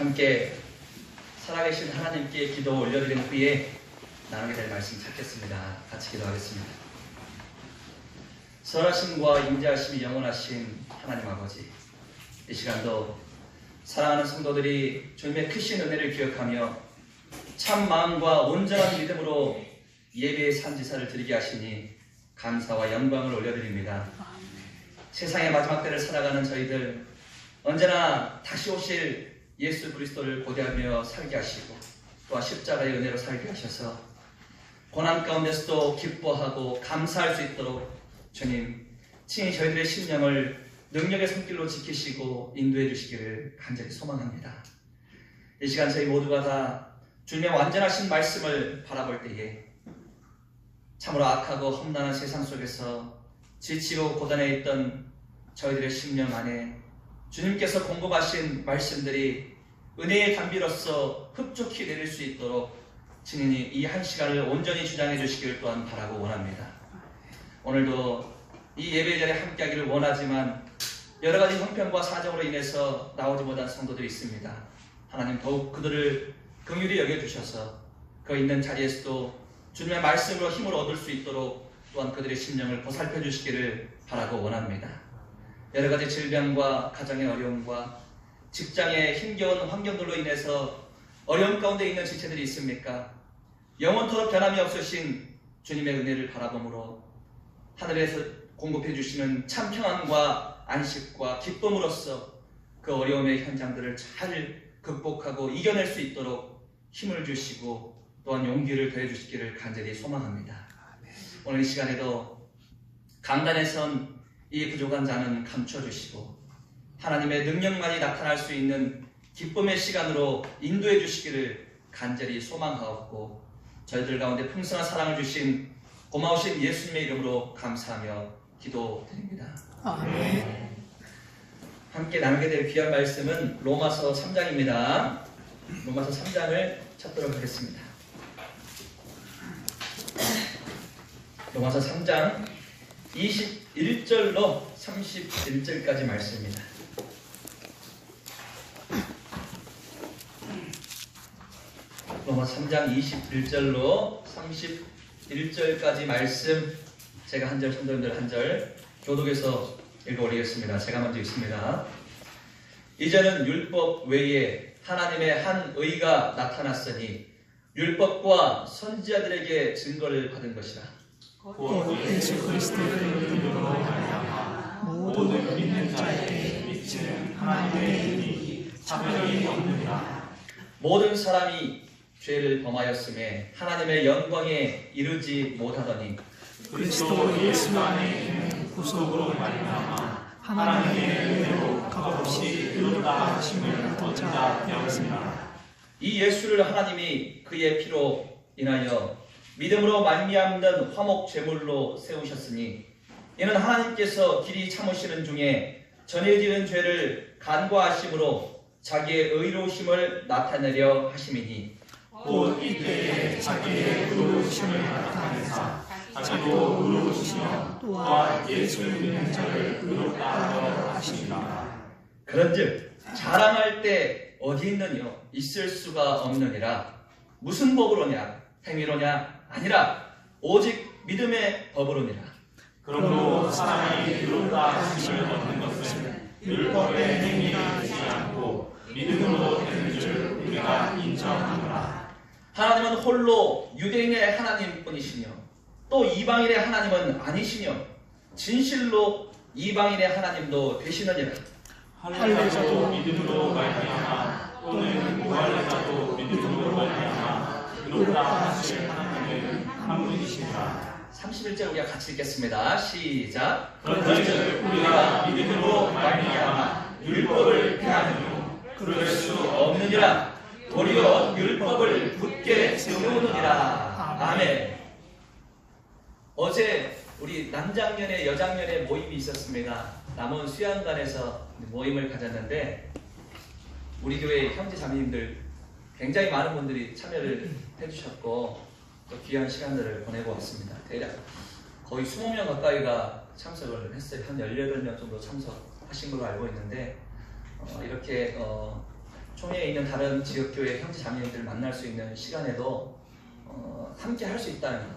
함께 살아계신 하나님께 기도 올려드린 후에 나누게 될 말씀 찾겠습니다. 같이 기도하겠습니다. 선하심과 인자하심이 영원하신 하나님 아버지, 이 시간도 사랑하는 성도들이 주님의 크신 은혜를 기억하며 참 마음과 온전한 믿음으로 예배의 산지사를 드리게 하시니 감사와 영광을 올려드립니다. 세상의 마지막 때를 살아가는 저희들 언제나 다시 오실 예수 그리스도를 고대하며 살게 하시고 또한 십자가의 은혜로 살게 하셔서 고난 가운데서도 기뻐하고 감사할 수 있도록 주님 친히 저희들의 심령을 능력의 손길로 지키시고 인도해 주시기를 간절히 소망합니다. 이 시간 저희 모두가 다 주님의 완전하신 말씀을 바라볼 때에 참으로 악하고 험난한 세상 속에서 지치고 고단해 있던 저희들의 심령 안에 주님께서 공급하신 말씀들이 은혜의 담비로서 흡족히 내릴 수 있도록 친히 이 한 시간을 온전히 주장해 주시기를 또한 바라고 원합니다. 오늘도 이 예배 자리에 함께하기를 원하지만 여러 가지 형편과 사정으로 인해서 나오지 못한 성도들이 있습니다. 하나님 더욱 그들을 긍휼히 여겨주셔서 그 있는 자리에서도 주님의 말씀으로 힘을 얻을 수 있도록 또한 그들의 심령을 보살펴 주시기를 바라고 원합니다. 여러 가지 질병과 가정의 어려움과 직장의 힘겨운 환경들로 인해서 어려움 가운데 있는 지체들이 있습니까? 영원토록 변함이 없으신 주님의 은혜를 바라봄으로 하늘에서 공급해 주시는 참 평안과 안식과 기쁨으로써 그 어려움의 현장들을 잘 극복하고 이겨낼 수 있도록 힘을 주시고 또한 용기를 더해 주시기를 간절히 소망합니다. 오늘 이 시간에도 강단에 선 이 부족한 자는 감춰주시고 하나님의 능력만이 나타날 수 있는 기쁨의 시간으로 인도해 주시기를 간절히 소망하옵고 저희들 가운데 풍성한 사랑을 주신 고마우신 예수님의 이름으로 감사하며 기도드립니다. 아멘. 함께 나누게 될 귀한 말씀은 로마서 3장입니다. 로마서 3장을 찾도록 하겠습니다. 로마서 3장 21절로 31절까지 말씀입니다. 로마서 3장 21절로 31절까지 말씀 제가 한 절, 성도님들 한 절 교독에서 읽어 올리겠습니다. 제가 먼저 읽습니다. 이제는 율법 외에 하나님의 한 의가 나타났으니 율법과 선지자들에게 증거를 받은 것이라. 곧 예수 그리스도를 믿음으로 말미암아 모든 믿는 자에게 미치는 하나님의 은혜이 차별이 없느니라. 모든 사람이 죄를 범하였음에 하나님의 영광에 이르지 못하더니 그리스도 예수 안에 있는 구속으로 말미암아 하나님의 은혜로 값없이 이루다 하심을 얻자 되었습니다. 이 예수를 하나님이 그의 피로 인하여 믿음으로 말미암는 화목 제물로 세우셨으니 이는 하나님께서 길이 참으시는 중에 전해지는 죄를 간과하심으로 자기의 의로우심을 나타내려 하심이니 곧 이때에 자기의 의로우심을 나타내사 자기도 의로우시며 또한 예수 믿는 자를 의롭다 하려 하시니라. 그런즉 자랑할 때 어디 있느냐 있을 수가 없느니라. 무슨 법으로냐 행위로냐 아니라 오직 믿음의 법으로니라. 그러므로 사람이 의롭다 하심을 얻는 것은 율법의 행위가 되지 않고 믿음으로 되는 줄 우리가 인정하노라. 하나님은 홀로 유대인의 하나님뿐이시며 또 이방인의 하나님은 아니시며 진실로 이방인의 하나님도 되시느니라. 할례자도 믿음으로 말미암아 또는 무할례자도 믿음으로 말미암아 의롭다 하실 하나님은 한 분이시니라. 31절 우리가 같이 읽겠습니다. 시작. 그런즉 우리가 믿음으로 말미암아 율법을 폐하느뇨 그럴 수 없느니라. 도리어 율법을 굳게 세우느니라. 아멘. 어제 우리 남작년에 여작년에 모임이 있었습니다. 남원 수양관에서 모임을 가졌는데 우리 교회 형제 자매님들 굉장히 많은 분들이 참여를 해주셨고 또 귀한 시간들을 보내고 왔습니다. 대략 거의 20명 가까이가 참석을 했어요. 한 18명 정도 참석하신 걸로 알고 있는데 이렇게 총회에 있는 다른 지역교회 형제 자매님들을 만날 수 있는 시간에도 함께 할 수 있다는 것,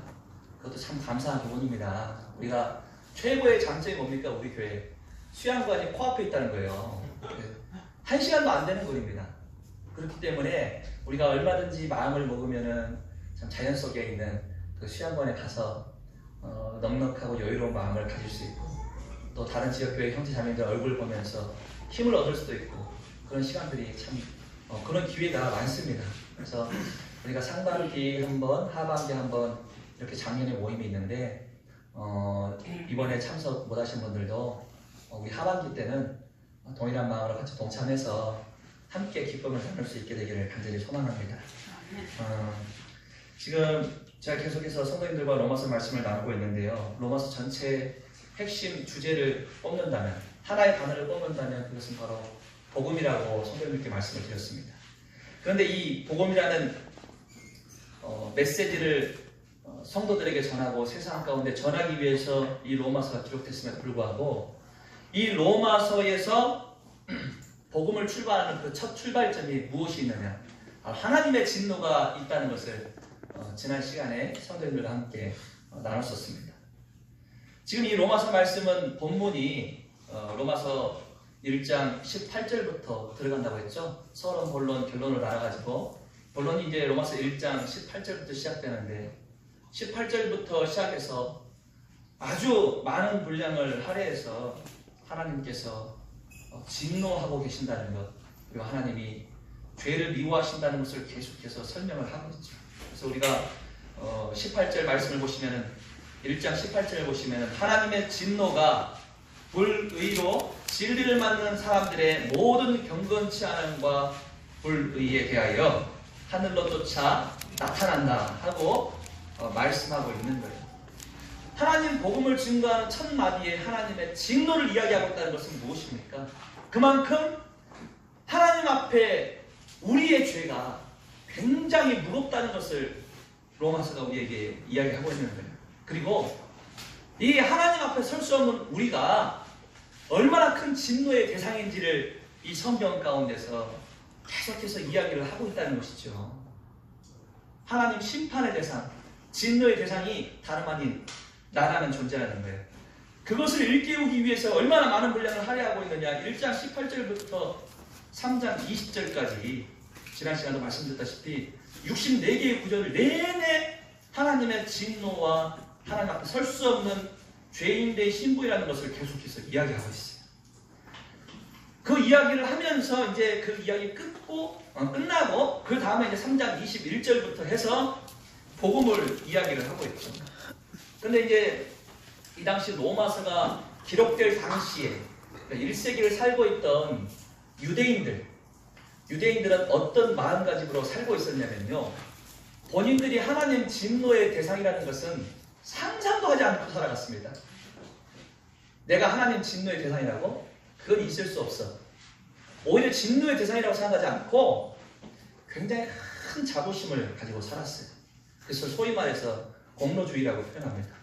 그것도 참 감사한 부분입니다. 우리가 최고의 장점이 뭡니까? 우리 교회 수양관이 코앞에 있다는 거예요. 1시간도 안 되는 거리입니다. 그렇기 때문에 우리가 얼마든지 마음을 먹으면은 참 자연 속에 있는 그 수양관에 가서 넉넉하고 여유로운 마음을 가질 수 있고, 또 다른 지역교회 형제 자매들 얼굴 보면서 힘을 얻을 수도 있고, 그런 시간들이 참 그런 기회가 많습니다. 그래서 우리가 상반기 한번, 하반기 한번 이렇게 작년에 모임이 있는데 이번에 참석 못하신 분들도 우리 하반기 때는 동일한 마음으로 같이 동참해서 함께 기쁨을 나눌 수 있게 되기를 간절히 소망합니다. 지금 제가 계속해서 성도님들과 로마서 말씀을 나누고 있는데요. 로마서 전체 핵심 주제를 뽑는다면, 하나의 단어를 뽑는다면 그것은 바로 복음이라고 성도님께 말씀을 드렸습니다. 그런데 이 복음이라는 메시지를 성도들에게 전하고 세상 가운데 전하기 위해서 이 로마서가 기록됐음에도 불구하고, 이 로마서에서 복음을 출발하는 그 첫 출발점이 무엇이 있느냐, 하나님의 진노가 있다는 것을 지난 시간에 성도님들과 함께 나눴었습니다. 지금 이 로마서 말씀은 본문이 로마서 1장 18절부터 들어간다고 했죠. 서론, 본론, 결론을 나눠가지고 본론이 이제 로마서 1장 18절부터 시작되는데, 18절부터 시작해서 아주 많은 분량을 할애해서 하나님께서 진노하고 계신다는 것, 그리고 하나님이 죄를 미워하신다는 것을 계속해서 설명을 하고 있죠. 그래서 우리가 18절 말씀을 보시면은, 1장 18절을 보시면은 하나님의 진노가 불의로 진리를 만드는 사람들의 모든 경건치 않음과 불의에 대하여 하늘로 쫓아 나타난다 하고 말씀하고 있는 거예요. 하나님 복음을 증거하는 첫 마디에 하나님의 진노를 이야기하고 있다는 것은 무엇입니까? 그만큼 하나님 앞에 우리의 죄가 굉장히 무겁다는 것을 로마서가 우리에게 이야기하고 있는 거예요. 그리고 이 하나님 앞에 설 수 없는 우리가 얼마나 큰 진노의 대상인지를 이 성경 가운데서 계속해서 이야기를 하고 있다는 것이죠. 하나님 심판의 대상, 진노의 대상이 다름 아닌 나라는 존재라는 거예요. 그것을 일깨우기 위해서 얼마나 많은 분량을 할애하고 있느냐. 1장 18절부터 3장 20절까지 지난 시간도 말씀드렸다시피 64개의 구절을 내내 하나님의 진노와 하나님 앞에 설 수 없는 죄인의 신부이라는 것을 계속해서 이야기하고 있어요. 그 이야기를 하면서 이제 그 이야기 끝나고 그 다음에 이제 3장 21절부터 해서 복음을 이야기를 하고 있죠. 근데 이제 이 당시 로마서가 기록될 당시에 1세기를 살고 있던 유대인들은 어떤 마음가짐으로 살고 있었냐면요, 본인들이 하나님 진노의 대상이라는 것은 상상도 하지 않고 살아갔습니다. 내가 하나님 진노의 대상이라고? 그건 있을 수 없어. 오히려 진노의 대상이라고 생각하지 않고 굉장히 큰 자부심을 가지고 살았어요. 그래서 소위 말해서 공로주의라고 표현합니다.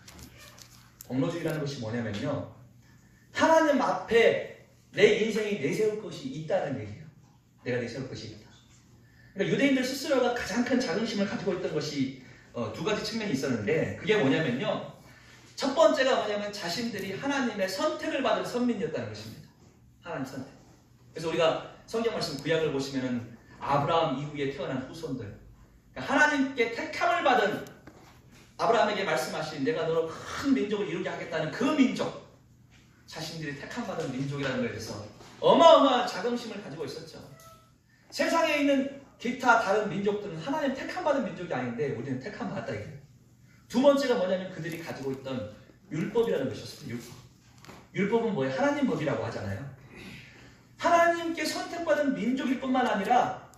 공로주의라는 것이 뭐냐면요, 하나님 앞에 내 인생이 내세울 것이 있다는 얘기예요. 내가 내세울 것이 있다. 그러니까 유대인들 스스로가 가장 큰 자긍심을 가지고 있던 것이 두 가지 측면이 있었는데, 그게 뭐냐면요, 첫 번째가 뭐냐면 자신들이 하나님의 선택을 받은 선민이었다는 것입니다. 하나님 선택. 그래서 우리가 성경 말씀 구약을 보시면은 아브라함 이후에 태어난 후손들, 그러니까 하나님께 택함을 받은, 아브라함에게 말씀하신 내가 너로 큰 민족을 이루게 하겠다는 그 민족, 자신들이 택함 받은 민족이라는 것에 대해서 어마어마한 자긍심을 가지고 있었죠. 세상에 있는 기타 다른 민족들은 하나님 택함 받은 민족이 아닌데 우리는 택함 받았다 이거예요. 두 번째가 뭐냐면 그들이 가지고 있던 율법이라는 것이었어요. 율법은 뭐예요? 하나님 법이라고 하잖아요. 하나님께 선택받은 민족일 뿐만 아니라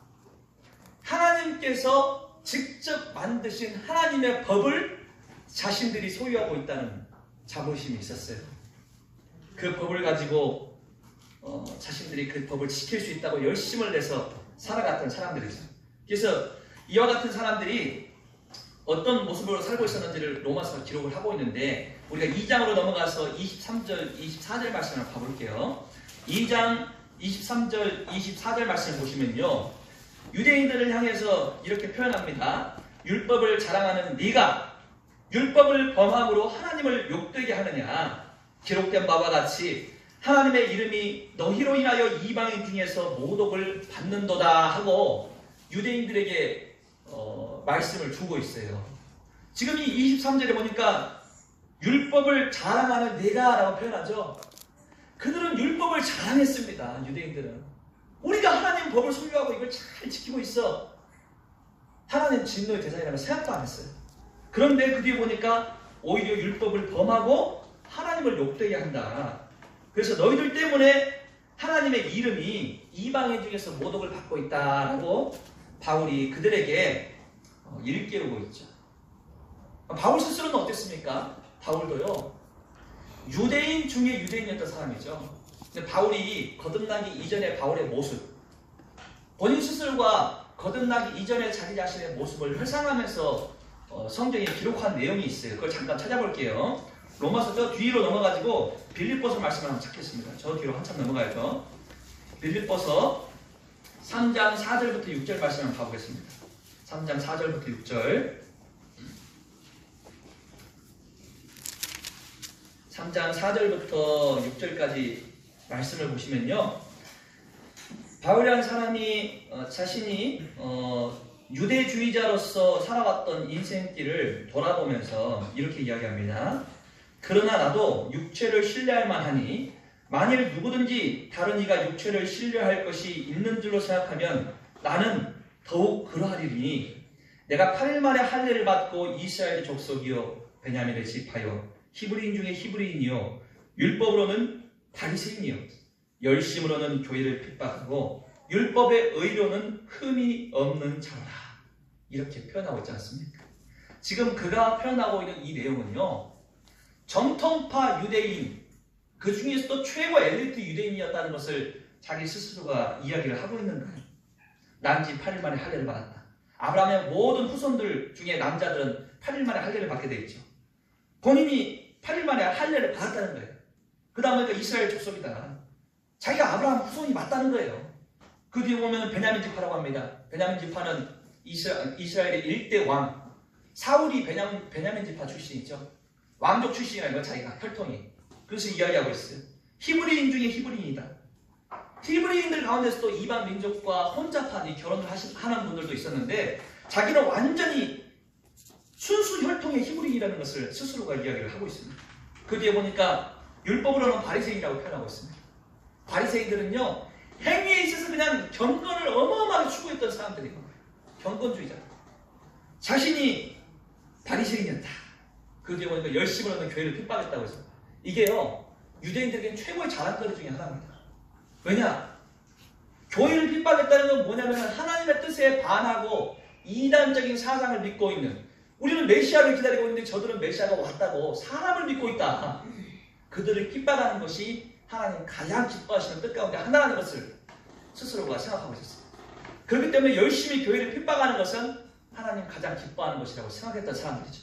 하나님께서 직접 만드신 하나님의 법을 자신들이 소유하고 있다는 자부심이 있었어요. 그 법을 가지고 자신들이 그 법을 지킬 수 있다고 열심을 내서 살아갔던 사람들이죠. 그래서 이와 같은 사람들이 어떤 모습으로 살고 있었는지를 로마서가 기록을 하고 있는데, 우리가 2장으로 넘어가서 23절, 24절 말씀을 봐볼게요. 2장 23절, 24절 말씀을 보시면요. 유대인들을 향해서 이렇게 표현합니다. 율법을 자랑하는 네가 율법을 범함으로 하나님을 욕되게 하느냐. 기록된 바와 같이 하나님의 이름이 너희로 인하여 이방인 중에서 모독을 받는도다 하고 유대인들에게 말씀을 주고 있어요. 지금 이 23절에 보니까 율법을 자랑하는 네가 라고 표현하죠. 그들은 율법을 자랑했습니다. 유대인들은. 우리가 하나님 법을 소유하고 이걸 잘 지키고 있어. 하나님 진노의 대상이라면 생각도 안 했어요. 그런데 그 뒤에 보니까 오히려 율법을 범하고 하나님을 욕되게 한다. 그래서 너희들 때문에 하나님의 이름이 이방인 중에서 모독을 받고 있다라고 바울이 그들에게 일깨우고 있죠. 바울 스스로는 어땠습니까? 바울도요. 유대인 중에 유대인이었던 사람이죠. 근데 바울이 거듭나기 이전의 바울의 모습, 본인 스스로가 거듭나기 이전의 자기 자신의 모습을 회상하면서 성경에 기록한 내용이 있어요. 그걸 잠깐 찾아볼게요. 로마서 저 뒤로 넘어가지고 빌립보서 말씀을 한번 찾겠습니다. 저 뒤로 한참 넘어가야죠. 빌립보서 3장 4절부터 6절 말씀을 한번 봐보겠습니다. 3장 4절부터 6절. 3장 4절부터 6절까지 말씀을 보시면요. 바울이라는 사람이 자신이 유대주의자로서 살아왔던 인생길을 돌아보면서 이렇게 이야기합니다. 그러나 나도 육체를 신뢰할 만하니 만일 누구든지 다른 이가 육체를 신뢰할 것이 있는 줄로 생각하면 나는 더욱 그러하리니 내가 8일 만에 할례를 받고 이스라엘의 족속이요 베냐민의 지파요 히브리인 중에 히브리인이요 율법으로는 바리새인이요 열심으로는 교회를 핍박하고 율법의 의로는 흠이 없는 자라. 이렇게 표현하고 있지 않습니까? 지금 그가 표현하고 있는 이 내용은요. 정통파 유대인, 그 중에서도 최고 엘리트 유대인이었다는 것을 자기 스스로가 이야기를 하고 있는 거예요. 난지 8일 만에 할례를 받았다. 아브라함의 모든 후손들 중에 남자들은 8일 만에 할례를 받게 돼 있죠. 본인이 8일 만에 할례를 받았다는 거예요. 그 다음에 이스라엘 족속이다. 자기가 아브라함 후손이 맞다는 거예요. 그 뒤에 보면 베냐민 지파라고 합니다. 베냐민 지파는 이스라엘의 1대 왕. 사울이 베냐민 지파 출신이죠. 왕족 출신이라는 거 자기가 혈통이. 그래서 이야기하고 있어요. 히브리인 중에 히브리인이다. 히브리인들 가운데서도 이방 민족과 혼잡한 결혼을 하는 분들도 있었는데 자기는 완전히 순수 혈통의 히브리인이라는 것을 스스로가 이야기를 하고 있습니다. 그 뒤에 보니까 율법으로는 바리새인이라고 표현하고 있습니다. 바리새인들은요 행위에 있어서 그냥 경건을 어마어마하게 추구했던 사람들이에요. 경건주의자. 자신이 바리새인이었다. 그 뒤에 보니까 열심으로는 교회를 핍박했다고 해서 이게요 유대인들에게는 최고의 자랑거리 중에 하나입니다. 왜냐? 교회를 핍박했다는 건 뭐냐면 하나님의 뜻에 반하고 이단적인 사상을 믿고 있는, 우리는 메시아를 기다리고 있는데 저들은 메시아가 왔다고 사람을 믿고 있다. 그들을 핍박하는 것이 하나님 가장 기뻐하시는 뜻 가운데 하나라는 것을 스스로가 생각하고 있었어요. 그렇기 때문에 열심히 교회를 핍박하는 것은 하나님 가장 기뻐하는 것이라고 생각했던 사람들이죠.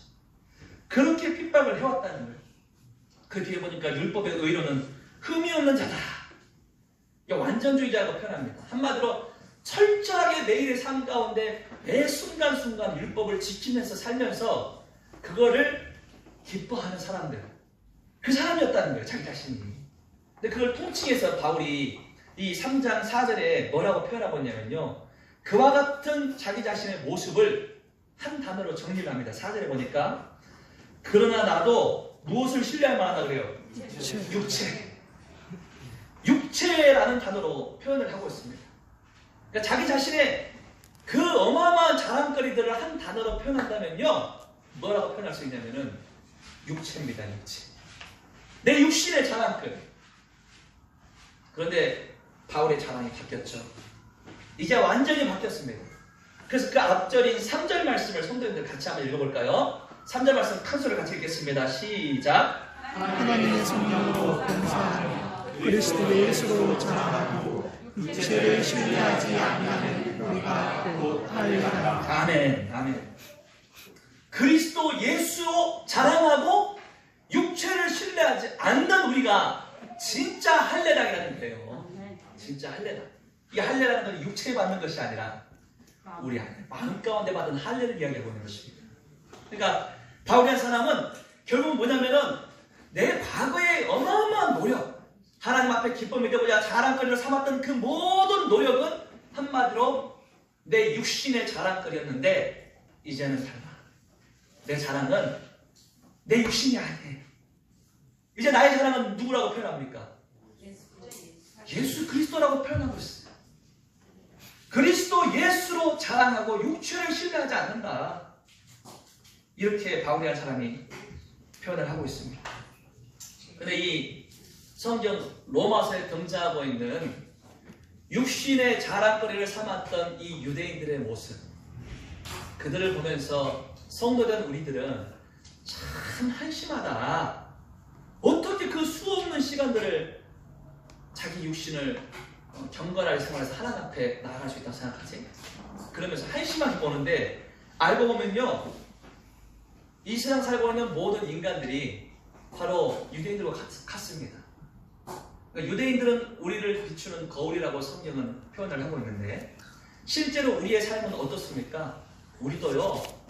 그렇게 핍박을 해왔다는 거예요. 그 뒤에 보니까 율법의 의로는 흠이 없는 자다. 완전주의자라고 표현합니다. 한마디로 철저하게 매일의 삶 가운데 매 순간순간 율법을 지키면서 살면서 그거를 기뻐하는 사람들. 그 사람이었다는 거예요. 자기 자신이. 근데 그걸 통칭해서 바울이 이 3장 4절에 뭐라고 표현하고 있냐면요. 그와 같은 자기 자신의 모습을 한 단어로 정리를 합니다. 4절에 보니까 그러나 나도 무엇을 신뢰할 만하다 그래요? 육체. 육체라는 단어로 표현을 하고 있습니다. 그러니까 자기 자신의 그 어마어마한 자랑거리들을 한 단어로 표현한다면요. 뭐라고 표현할 수 있냐면은 육체입니다. 육체. 내 육신의 자랑거리. 그런데 바울의 자랑이 바뀌었죠. 이제 완전히 바뀌었습니다. 그래서 그 앞절인 3절 말씀을 성도님들 같이 한번 읽어볼까요? 3절 말씀 큰 소리로 같이 읽겠습니다. 시작. 하나님의 성령으로 봉사하며 그리스도 예수로 자랑하고 육체를 신뢰하지 않는 우리가 곧 할례하라. 아멘. 아멘. 그리스도 예수로 자랑하고 육체를 신뢰하지 않는 우리가 진짜 할례당이라는 거예요. 진짜 할례다. 이 할례라는 건 육체에 받는 것이 아니라 우리 안에 마음 가운데 받은 할례를 이야기하고 있는 것입니다. 그러니까 바울이라는 사람은 결국 뭐냐면은 내 과거의 어마어마한 노력, 하나님 앞에 기쁨이 되고자 자랑거리로 삼았던 그 모든 노력은 한마디로 내 육신의 자랑거리였는데 이제는 달라. 내 자랑은 내 육신이 아니에요. 이제 나의 자랑은 누구라고 표현합니까? 예수 그리스도라고 표현하고 있어요. 그리스도 예수로 자랑하고 육체를 신뢰하지 않는다. 이렇게 바울이라는 사람이 표현을 하고 있습니다. 근데 이 성경 로마서에 등장하고 있는 육신의 자랑거리를 삼았던 이 유대인들의 모습, 그들을 보면서 성도된 우리들은 참 한심하다. 어떻게 그 수없는 시간들을 자기 육신을 경건하게 생활해서 하나님 앞에 나아갈 수 있다고 생각하지? 그러면서 한심하게 보는데 알고 보면요, 이 세상 살고 있는 모든 인간들이 바로 유대인들과 같습니다. 그러니까 유대인들은 우리를 비추는 거울이라고 성경은 표현을 하고 있는데 실제로 우리의 삶은 어떻습니까? 우리도요,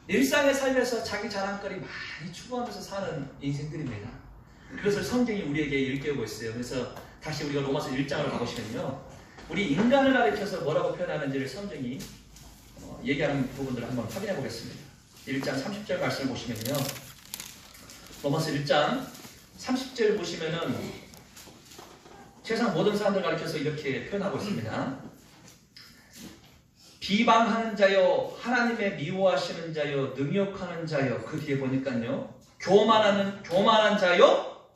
일상의 삶에서 자기 자랑거리 많이 추구하면서 사는 인생들입니다. 그것을 성경이 우리에게 일깨우고 있어요. 그래서 다시 우리가 로마서 1장을 가보시면요, 우리 인간을 가리켜서 뭐라고 표현하는지를 성경이 얘기하는 부분들을 한번 확인해 보겠습니다. 1장 30절 말씀을 보시면요, 로마서 1장 30절 보시면은 세상 모든 사람들 가리켜서 이렇게 표현하고 있습니다. 비방하는 자요, 하나님의 미워하시는 자요, 능욕하는 자요. 그 뒤에 보니까요, 교만한 자요,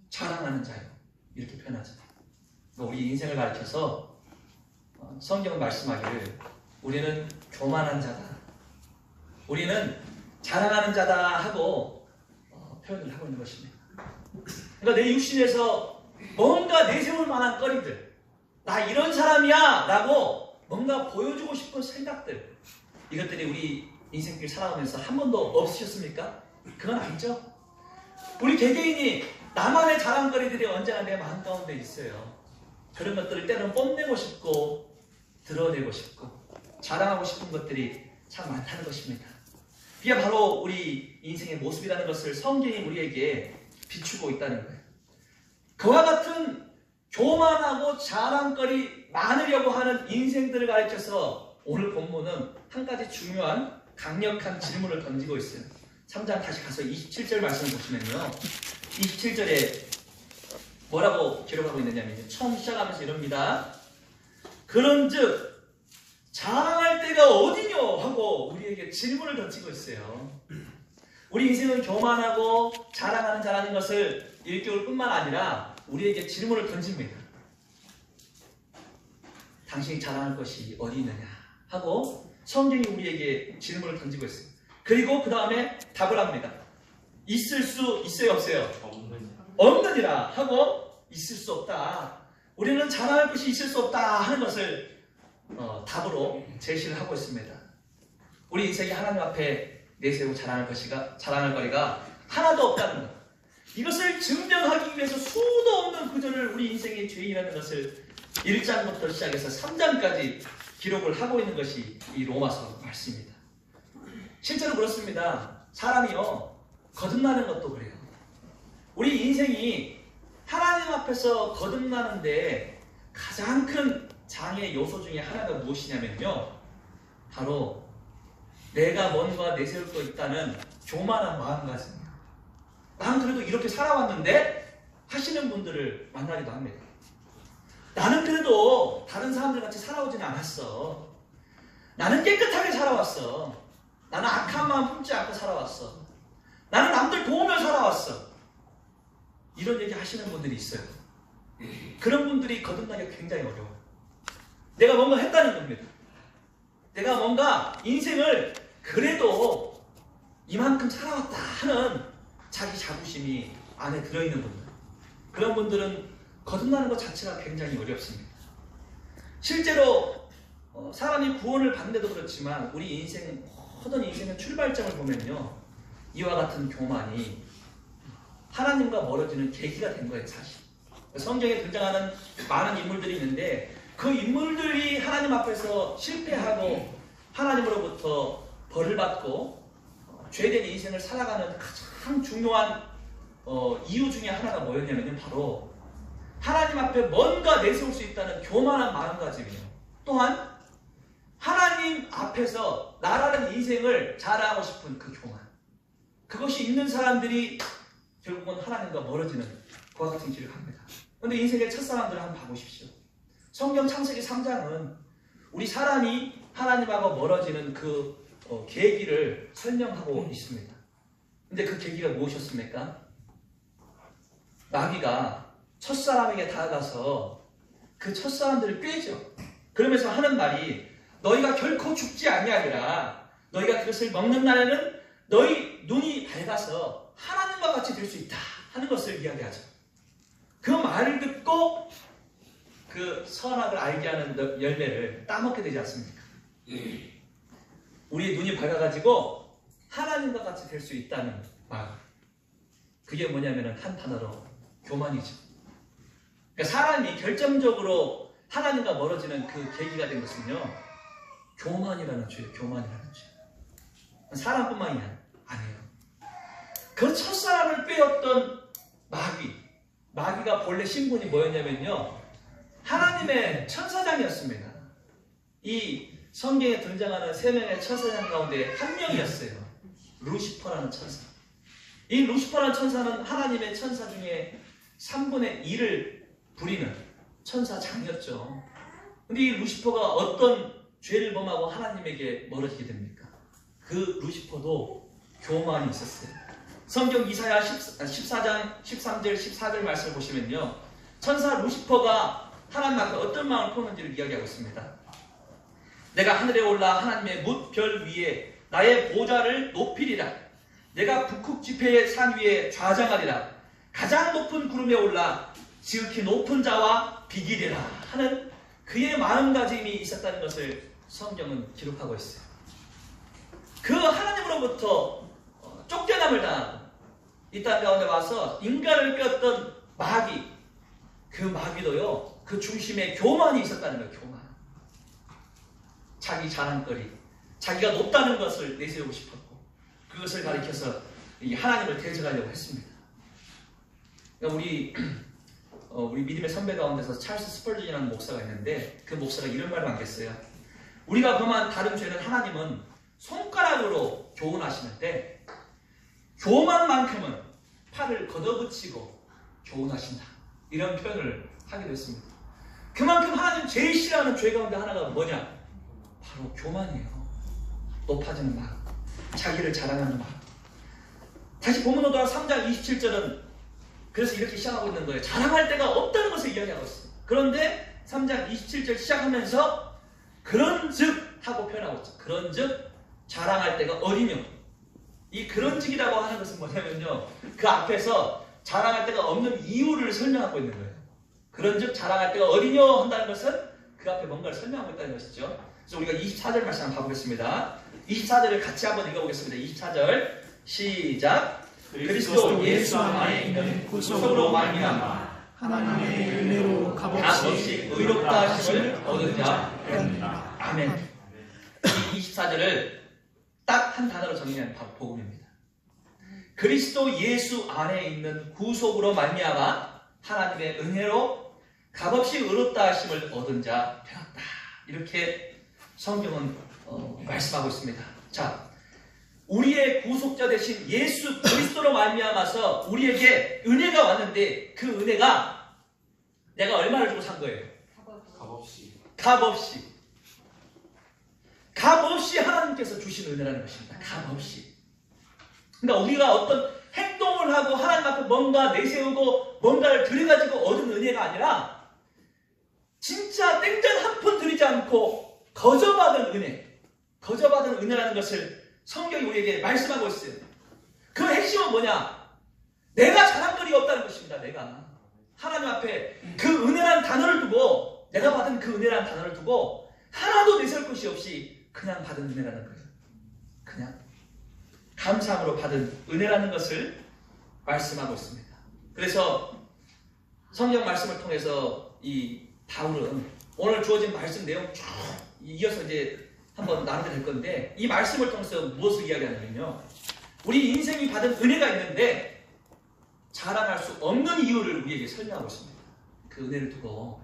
자랑하는 자요. 이렇게 표현하죠. 우리 인생을 가리켜서 성경은 말씀하기를 우리는 교만한 자다, 우리는 자랑하는 자다 하고 표현을 하고 있는 것입니다. 그러니까 내 육신에서 뭔가 내세울 만한 거리들, 나 이런 사람이야 라고 뭔가 보여주고 싶은 생각들, 이것들이 우리 인생길 살아오면서 한 번도 없으셨습니까? 그건 아니죠. 우리 개개인이 나만의 자랑거리들이 언제나 내 마음 가운데 있어요. 그런 것들을 때로는 뽐내고 싶고 드러내고 싶고 자랑하고 싶은 것들이 참 많다는 것입니다. 이게 바로 우리 인생의 모습이라는 것을 성경이 우리에게 비추고 있다는 거예요. 그와 같은 교만하고 자랑거리 많으려고 하는 인생들을 가르쳐서 오늘 본문은 한 가지 중요한 강력한 질문을 던지고 있어요. 3장 다시 가서 27절 말씀을 보시면요, 27절에 뭐라고 기록하고 있느냐면요, 처음 시작하면서 이럽니다. 그런즉 자랑할 때가 어디뇨 하고 우리에게 질문을 던지고 있어요. 우리 인생은 교만하고 자랑하는 자라는 것을 일깨울 뿐만 아니라 우리에게 질문을 던집니다. 당신이 자랑할 것이 어디 있느냐 하고 성경이 우리에게 질문을 던지고 있어요. 그리고 그 다음에 답을 합니다. 있을 수 있어요, 없어요? 없느니라 하고 있을 수 없다. 우리는 자랑할 것이 있을 수 없다 하는 것을 답으로 제시를 하고 있습니다. 우리 인생이 하나님 앞에 내세우고 자랑할 거리가 하나도 없다는 것, 이것을 증명하기 위해서 수도 없는 구절을 우리 인생의 죄인이라는 것을 1장부터 시작해서 3장까지 기록을 하고 있는 것이 이 로마서 말씀입니다. 실제로 그렇습니다. 사람이요, 거듭나는 것도 그래요. 우리 인생이 하나님 앞에서 거듭나는데 가장 큰 장애 요소 중에 하나가 무엇이냐면요, 바로 내가 뭔가 내세울 거 있다는 교만한 마음가짐이에요. 난 그래도 이렇게 살아왔는데 하시는 분들을 만나기도 합니다. 나는 그래도 다른 사람들 같이 살아오지는 않았어. 나는 깨끗하게 살아왔어. 나는 악한 마음 품지 않고 살아왔어. 나는 남들 도우며 살아왔어. 이런 얘기 하시는 분들이 있어요. 그런 분들이 거듭나기가 굉장히 어려워요. 내가 뭔가 했다는 겁니다. 내가 뭔가 인생을 그래도 이만큼 살아왔다 하는 자기 자부심이 안에 들어있는 분들, 그런 분들은 거듭나는 것 자체가 굉장히 어렵습니다. 실제로 사람이 구원을 받는데도 그렇지만 우리 인생, 모든 인생의 출발점을 보면요, 이와 같은 교만이 하나님과 멀어지는 계기가 된 거예요, 사실. 성경에 등장하는 많은 인물들이 있는데 그 인물들이 하나님 앞에서 실패하고 하나님으로부터 벌을 받고 죄된 인생을 살아가는 가장 중요한 이유 중에 하나가 뭐였냐면 바로 하나님 앞에 뭔가 내세울 수 있다는 교만한 마음가짐이에요. 또한 하나님 앞에서 나라는 인생을 자랑하고 싶은 그 교만. 그것이 있는 사람들이 결국은 하나님과 멀어지는 그와 같은 길을 갑니다. 그런데 인생의 첫사람들을 한번 봐보십시오. 성경 창세기 3장은 우리 사람이 하나님하고 멀어지는 그 계기를 설명하고 있습니다. 근데 그 계기가 무엇이었습니까? 마귀가 첫사람에게 다가가서 그 첫사람들을 꿰죠. 그러면서 하는 말이 너희가 결코 죽지 아니하리라. 너희가 그것을 먹는 날에는 너희 눈이 밝아서 하나님과 같이 될 수 있다 하는 것을 이야기하죠. 그 말을 듣고 그 선악을 알게 하는 열매를 따먹게 되지 않습니까? 우리의 눈이 밝아가지고 하나님과 같이 될 수 있다는 말. 그게 뭐냐면 한 단어로 교만이죠. 그러니까 사람이 결정적으로 하나님과 멀어지는 그 계기가 된 것은요, 교만이라는 죄예요. 교만이라는 죄. 사람뿐만이 아니에요. 그 첫사람을 빼었던 마귀가 본래 신분이 뭐였냐면요, 하나님의 천사장이었습니다. 이 성경에 등장하는 3명의 천사장 가운데 한 명이었어요. 루시퍼라는 천사. 이 루시퍼라는 천사는 하나님의 천사 중에 3분의 1을 부리는 천사장이었죠. 근데 이 루시퍼가 어떤 죄를 범하고 하나님에게 멀어지게 됩니까? 그 루시퍼도 교만이 있었어요. 성경 이사야 14장 13절 14절 말씀을 보시면요, 천사 루시퍼가 하나님 앞에 어떤 마음을 품는지를 이야기하고 있습니다. 내가 하늘에 올라 하나님의 뭇별 위에 나의 보좌를 높이리라. 내가 북극 지폐의 산 위에 좌장하리라. 가장 높은 구름에 올라 지극히 높은 자와 비기리라 하는 그의 마음가짐이 있었다는 것을 성경은 기록하고 있어요. 그 하나님으로부터 쫓겨남을 당하고 이 땅 가운데 와서 인간을 꼈던 마귀, 그 마귀도요, 그 중심에 교만이 있었다는 거예요. 교만. 자기 자랑거리, 자기가 높다는 것을 내세우고 싶었고 그것을 가리켜서 하나님을 대적하려고 했습니다. 그러니까 우리 믿음의 선배 가운데서 찰스 스펄전이라는 목사가 있는데 그 목사가 이런 말을 남겼어요. 우리가 범한 다른 죄는 하나님은 손가락으로 교훈하시는데 교만만큼은 팔을 걷어붙이고 교훈하신다. 이런 표현을 하기도 했습니다. 그만큼 하나님 제일 싫어하는 죄 가운데 하나가 뭐냐? 바로 교만이에요. 높아지는 마음, 자기를 자랑하는 마음. 다시 본문으로 돌아 3장 27절은 그래서 이렇게 시작하고 있는 거예요. 자랑할 데가 없다는 것을 이야기하고 있어요. 그런데 3장 27절 시작하면서 그런즉 하고 표현하고 있죠. 그런즉 자랑할 데가 어리며, 이 그런즉이라고 하는 것은 뭐냐면요, 그 앞에서 자랑할 데가 없는 이유를 설명하고 있는 거예요. 그런즉 자랑할 데가 어리며 한다는 것은 그 앞에 뭔가를 설명하고 있다는 것이죠. 그래서 우리가 24절 말씀 한번 봐보겠습니다. 24절을 같이 한번 읽어보겠습니다. 24절 시작. 그리스도 예수 안에 있는 구속으로 말미암아 하나님의 은혜로 값없이 의롭다 하심을 얻은 자 되었느니라. 아멘. 이 24절을 딱 한 단어로 정리하면 바로 복음입니다. 그리스도 예수 안에 있는 구속으로 말미암아 하나님의 은혜로 값없이 의롭다 하심을 얻은 자 되었다. 이렇게 성경은 말씀하고 있습니다. 자, 우리의 구속자 되신 예수 그리스도로 말미암아서 우리에게 은혜가 왔는데 그 은혜가 내가 얼마를 주고 산 거예요? 값없이 하나님께서 주신 은혜라는 것입니다. 값없이. 그러니까 우리가 어떤 행동을 하고 하나님 앞에 뭔가 내세우고 뭔가를 들여가지고 얻은 은혜가 아니라 진짜 땡전 한 푼 들이지 않고 거저받은 은혜라는 것을 성경이 우리에게 말씀하고 있어요. 그 핵심은 뭐냐? 내가 자랑거리가 없다는 것입니다. 내가 하나님 앞에 그 은혜라는 단어를 두고, 내가 받은 그 은혜라는 단어를 두고 하나도 내세울 것이 없이 그냥 받은 은혜라는 거예요. 그냥 감사함으로 받은 은혜라는 것을 말씀하고 있습니다. 그래서 성경 말씀을 통해서 이 바울은 오늘 주어진 말씀 내용 쭉 이어서 이제 한번 나누게 될 건데, 이 말씀을 통해서 무엇을 이야기하냐면요, 우리 인생이 받은 은혜가 있는데 자랑할 수 없는 이유를 우리에게 설명하고 있습니다. 그 은혜를 두고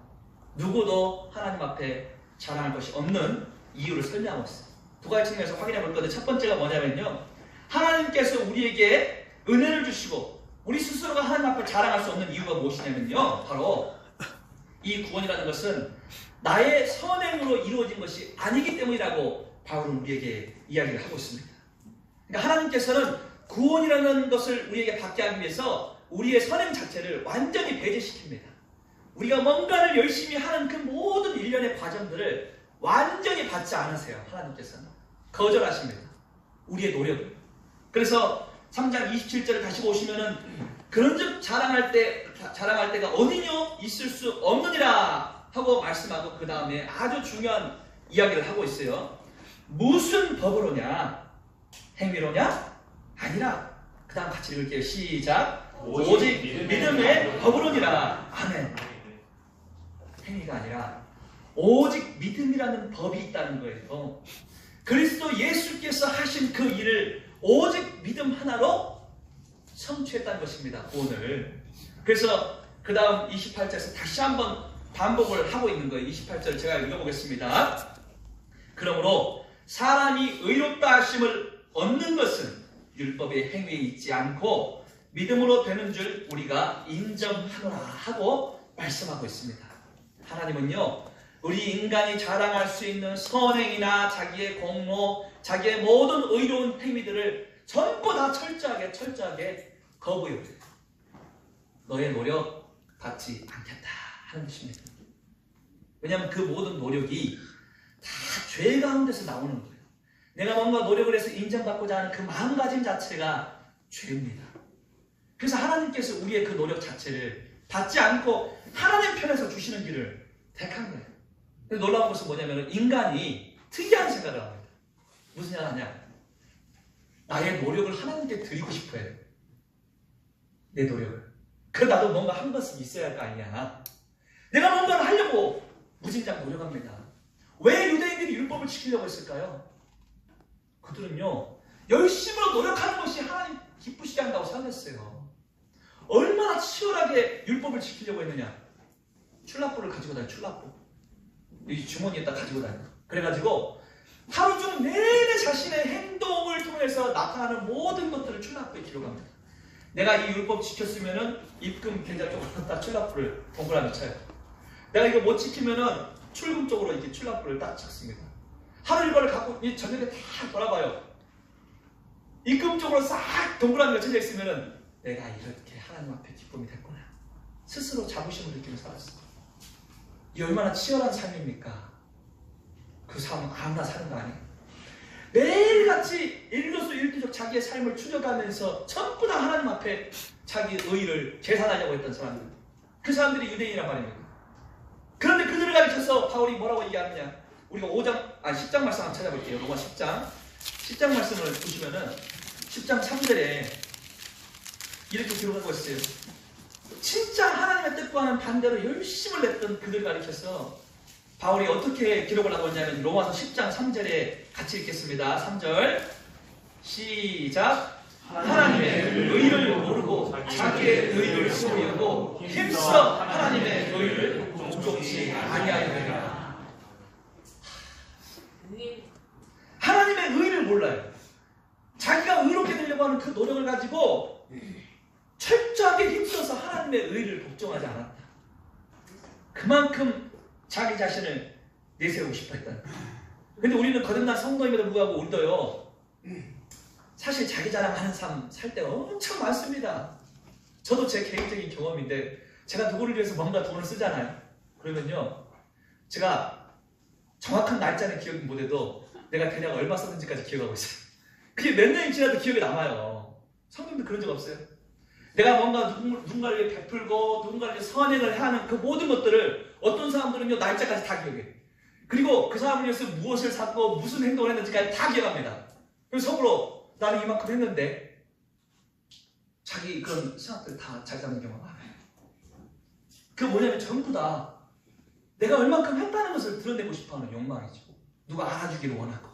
누구도 하나님 앞에 자랑할 것이 없는 이유를 설명하고 있어요. 두 가지 측면에서 확인해 볼 건데, 첫 번째가 뭐냐면요, 하나님께서 우리에게 은혜를 주시고 우리 스스로가 하나님 앞에 자랑할 수 없는 이유가 무엇이냐면요, 바로 이 구원이라는 것은 나의 선행으로 이루어진 것이 아니기 때문이라고 바울은 우리에게 이야기를 하고 있습니다. 그러니까 하나님께서는 구원이라는 것을 우리에게 받게 하기 위해서 우리의 선행 자체를 완전히 배제시킵니다. 우리가 뭔가를 열심히 하는 그 모든 일련의 과정들을 완전히 받지 않으세요. 하나님께서는 거절하십니다. 우리의 노력을. 그래서 3장 27절을 다시 보시면은, 그런즉 자랑할 때가 어디뇨 있을 수 없느니라 하고 말씀하고 그 다음에 아주 중요한 이야기를 하고 있어요. 무슨 법으로냐? 행위로냐? 아니라. 그 다음 같이 읽을게요. 시작. 오직 믿음의 법으로니라. 아멘. 행위가 아니라 오직 믿음이라는 법이 있다는 거예요. 그리스도 예수께서 하신 그 일을 오직 믿음 하나로 성취했다는 것입니다. 구원을. 그래서 그 다음 28절에서 다시 한번 반복을 하고 있는 거예요. 28절 제가 읽어보겠습니다. 그러므로 사람이 의롭다 하심을 얻는 것은 율법의 행위에 있지 않고 믿음으로 되는 줄 우리가 인정하노라 하고 말씀하고 있습니다. 하나님은요, 우리 인간이 자랑할 수 있는 선행이나 자기의 공로, 자기의 모든 의로운 행위들을 전부 다 철저하게 거부해요. 너의 노력 받지 않겠다 하는 것입니다. 왜냐하면 그 모든 노력이 다 죄 가운데서 나오는 거예요. 내가 뭔가 노력을 해서 인정받고자 하는 그 마음가짐 자체가 죄입니다. 그래서 하나님께서 우리의 그 노력 자체를 받지 않고 하나님 편에서 주시는 길을 택한 거예요. 근데 놀라운 것은 뭐냐면, 인간이 특이한 생각을 합니다. 무슨 생각을 하냐? 나의 노력을 하나님께 드리고 싶어 해요. 내 노력을. 그래, 나도 뭔가 한 것은 있어야 할 거 아니냐. 내가 뭔가를 하려고 무진장 노력합니다. 왜 유대인들이 율법을 지키려고 했을까요? 그들은요, 열심으로 노력하는 것이 하나님 기쁘시게 한다고 생각했어요. 얼마나 치열하게 율법을 지키려고 했느냐. 출납부를 가지고 다녀. 출납부. 이 주머니에다 가지고 다녀. 그래가지고 하루 중 내내 자신의 행동을 통해서 나타나는 모든 것들을 출납부에 기록합니다. 내가 이 율법 지켰으면은 입금 계좌 쪽으로 딱 출납부를 동그라미 쳐요. 내가 이거 못 지키면은 출금 쪽으로 이렇게 출납부를 딱 찍습니다. 하루 일과를 갖고 이 저녁에 다 돌아봐요. 입금 쪽으로 싹 동그라미가 쳐져 있으면은 내가 이렇게 하나님 앞에 기쁨이 됐구나. 스스로 자부심을 느끼며 살았어. 이 얼마나 치열한 삶입니까? 그 삶은 아무나 사는 거 아니에요. 매일같이 일거수일투족 자기의 삶을 추려가면서 전부 다 하나님 앞에 자기 의의를 계산하려고 했던 사람들. 그 사람들이 유대인이란 말입니다. 그런데 그들을 가르쳐서 바울이 뭐라고 얘기하느냐? 우리가 10장 말씀 한번 찾아볼게요. 로마 10장 말씀을 보시면은 10장 3절에 이렇게 기록하고 있어요. 진짜 하나님의 뜻과는 반대로 열심을 냈던 그들 가르쳐서 바울이 어떻게 기록을 하고 있냐면, 로마서 10장 3절에 같이 읽겠습니다. 3절 시작. 하나님의 의를 모르고 자기의 의를 소유하고 힘써 하나님의 의를 족족치 아니하였느니라. 하나님의 의를 몰라요. 자기가 의롭게 되려고 하는 그 노력을 가지고 철저하게 힘써서 하나님의 의를 복종하지 않았다. 그만큼 자기 자신을 내세우고 싶어 했다. 근데 우리는 거듭난 성도임에도 불구하고 우리도요, 사실 자기 자랑하는 삶 살 때가 엄청 많습니다. 저도 제 개인적인 경험인데, 제가 누구를 위해서 뭔가 돈을 쓰잖아요. 그러면요, 제가 정확한 날짜는 기억이 못해도 내가 대략 얼마 썼는지까지 기억하고 있어요. 그게 몇 년이 지나도 기억에 남아요. 성도님들 그런 적 없어요? 내가 뭔가 누군가를 위해 베풀고 누군가를 위해 선행을 하는 그 모든 것들을 어떤 사람들은요, 날짜까지 다 기억해요. 그리고 그 사람을 위해서 무엇을 샀고 무슨 행동을 했는지까지 다 기억합니다. 그래서 속으로 나는 이만큼 했는데 자기 그런 생각들 다 잘 잡는 경우가 많아요. 그 뭐냐면 전부 다 내가 얼만큼 했다는 것을 드러내고 싶어하는 욕망이죠. 누가 알아주기를 원하고.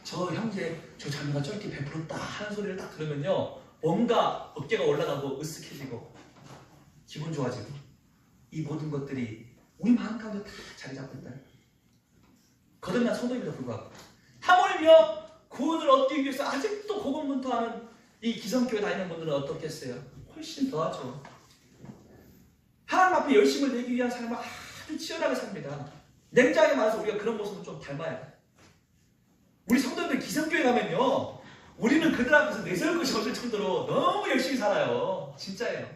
저 형제, 저 자매가 저렇게 베풀었다 하는 소리를 딱 들으면요, 뭔가 어깨가 올라가고 으쓱해지고 기분 좋아지고, 이 모든 것들이 우리 마음 가운데 다 자리 잡고 있다. 거듭난 성도임에도 불구하고 하물며 구원을 얻기 위해서 아직도 고군분투하는 이 기성교회 다니는 분들은 어떻겠어요? 훨씬 더하죠. 하나님 앞에 열심을 내기 위한 삶을 아주 치열하게 삽니다. 냉정하게 말해서 우리가 그런 모습을 좀 닮아야 돼. 우리 성도들 기성교회 가면요, 우리는 그들 앞에서 내세울 것이 없을 정도로 너무 열심히 살아요. 진짜예요.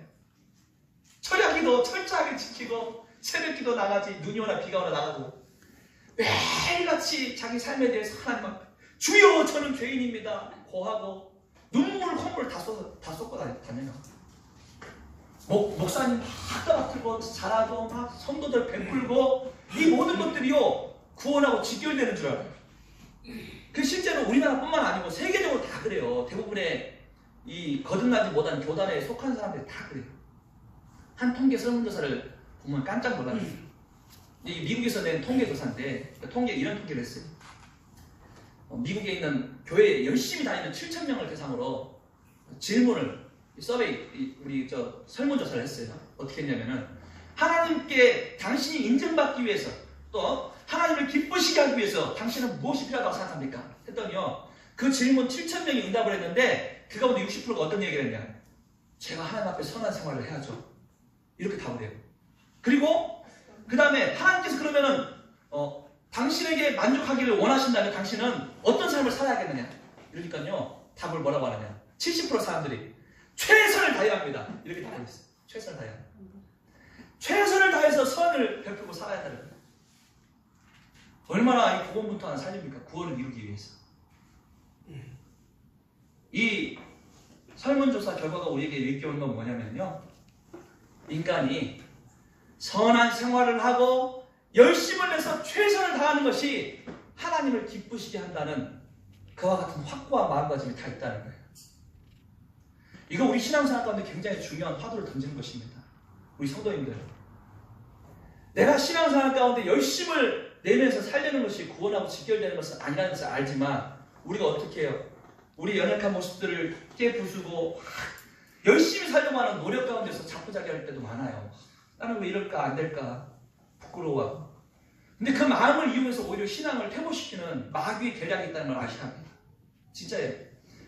철야기도 철저하게 지키고, 새벽기도 나가지, 눈이 오나 비가 오나 나가고, 매일같이 자기 삶에 대해서 하나님 앞에 주여 저는 죄인입니다 고하고, 눈물 콧물 다 쏟고 다녀요. 목사님 막 떠받들고 잘하고 막 성도들 베풀고, 이 모든 것들이요 구원하고 직결되는 줄 알아요. 그 실제로 우리나라뿐만 아니고 세계적으로 다 그래요. 대부분의 이 거듭나지 못한 교단에 속한 사람들이 다 그래요. 한 통계 설문조사를 보면 깜짝 놀라요. 이 미국에서 낸 통계조사인데, 이런 통계를 했어요. 미국에 있는 교회에 열심히 다니는 7,000명을 대상으로 질문을, 서베이, 우리 설문조사를 했어요. 어떻게 했냐면은, 하나님께 당신이 인정받기 위해서, 또 하나님을 기쁘시게 하기 위해서 당신은 무엇이 필요하다고 생각합니까? 했더니요, 그 질문 7,000명이 응답을 했는데 그 가운데 60%가 어떤 얘기를 했냐? 제가 하나님 앞에 선한 생활을 해야죠. 이렇게 답을 해요. 그리고 그 다음에 하나님께서 그러면은 당신에게 만족하기를 원하신다면 당신은 어떤 삶을 살아야겠느냐? 이러니까요, 답을 뭐라고 하느냐? 70% 사람들이 최선을 다해야 합니다. 이렇게 답을 했어요. 최선을 다해야 합니다. 최선을 다해서 선을 베풀고 살아야 한다는 거예요. 얼마나 이 고군분투하는 삶입니까? 구원을 이루기 위해서. 이 설문조사 결과가 우리에게 일깨우는 건 뭐냐면요, 인간이 선한 생활을 하고 열심을 내서 최선을 다하는 것이 하나님을 기쁘시게 한다는 그와 같은 확고한 마음가짐이 다 있다는 거예요. 이거 우리 신앙생활 가운데 굉장히 중요한 화두를 던지는 것입니다. 우리 성도님들, 내가 신앙생활 가운데 열심을 내면서 살려는 것이 구원하고 직결되는 것은 아니라는 것을 알지만, 우리가 어떻게 해요? 우리 연약한 모습들을 깨부수고 열심히 살려고 하는 노력 가운데서 자포자기할 때도 많아요. 나는 왜 이럴까, 안 될까, 부끄러워. 근데 그 마음을 이용해서 오히려 신앙을 퇴보시키는 마귀의 계략이 있다는 걸 아셔야 합니다. 진짜예요.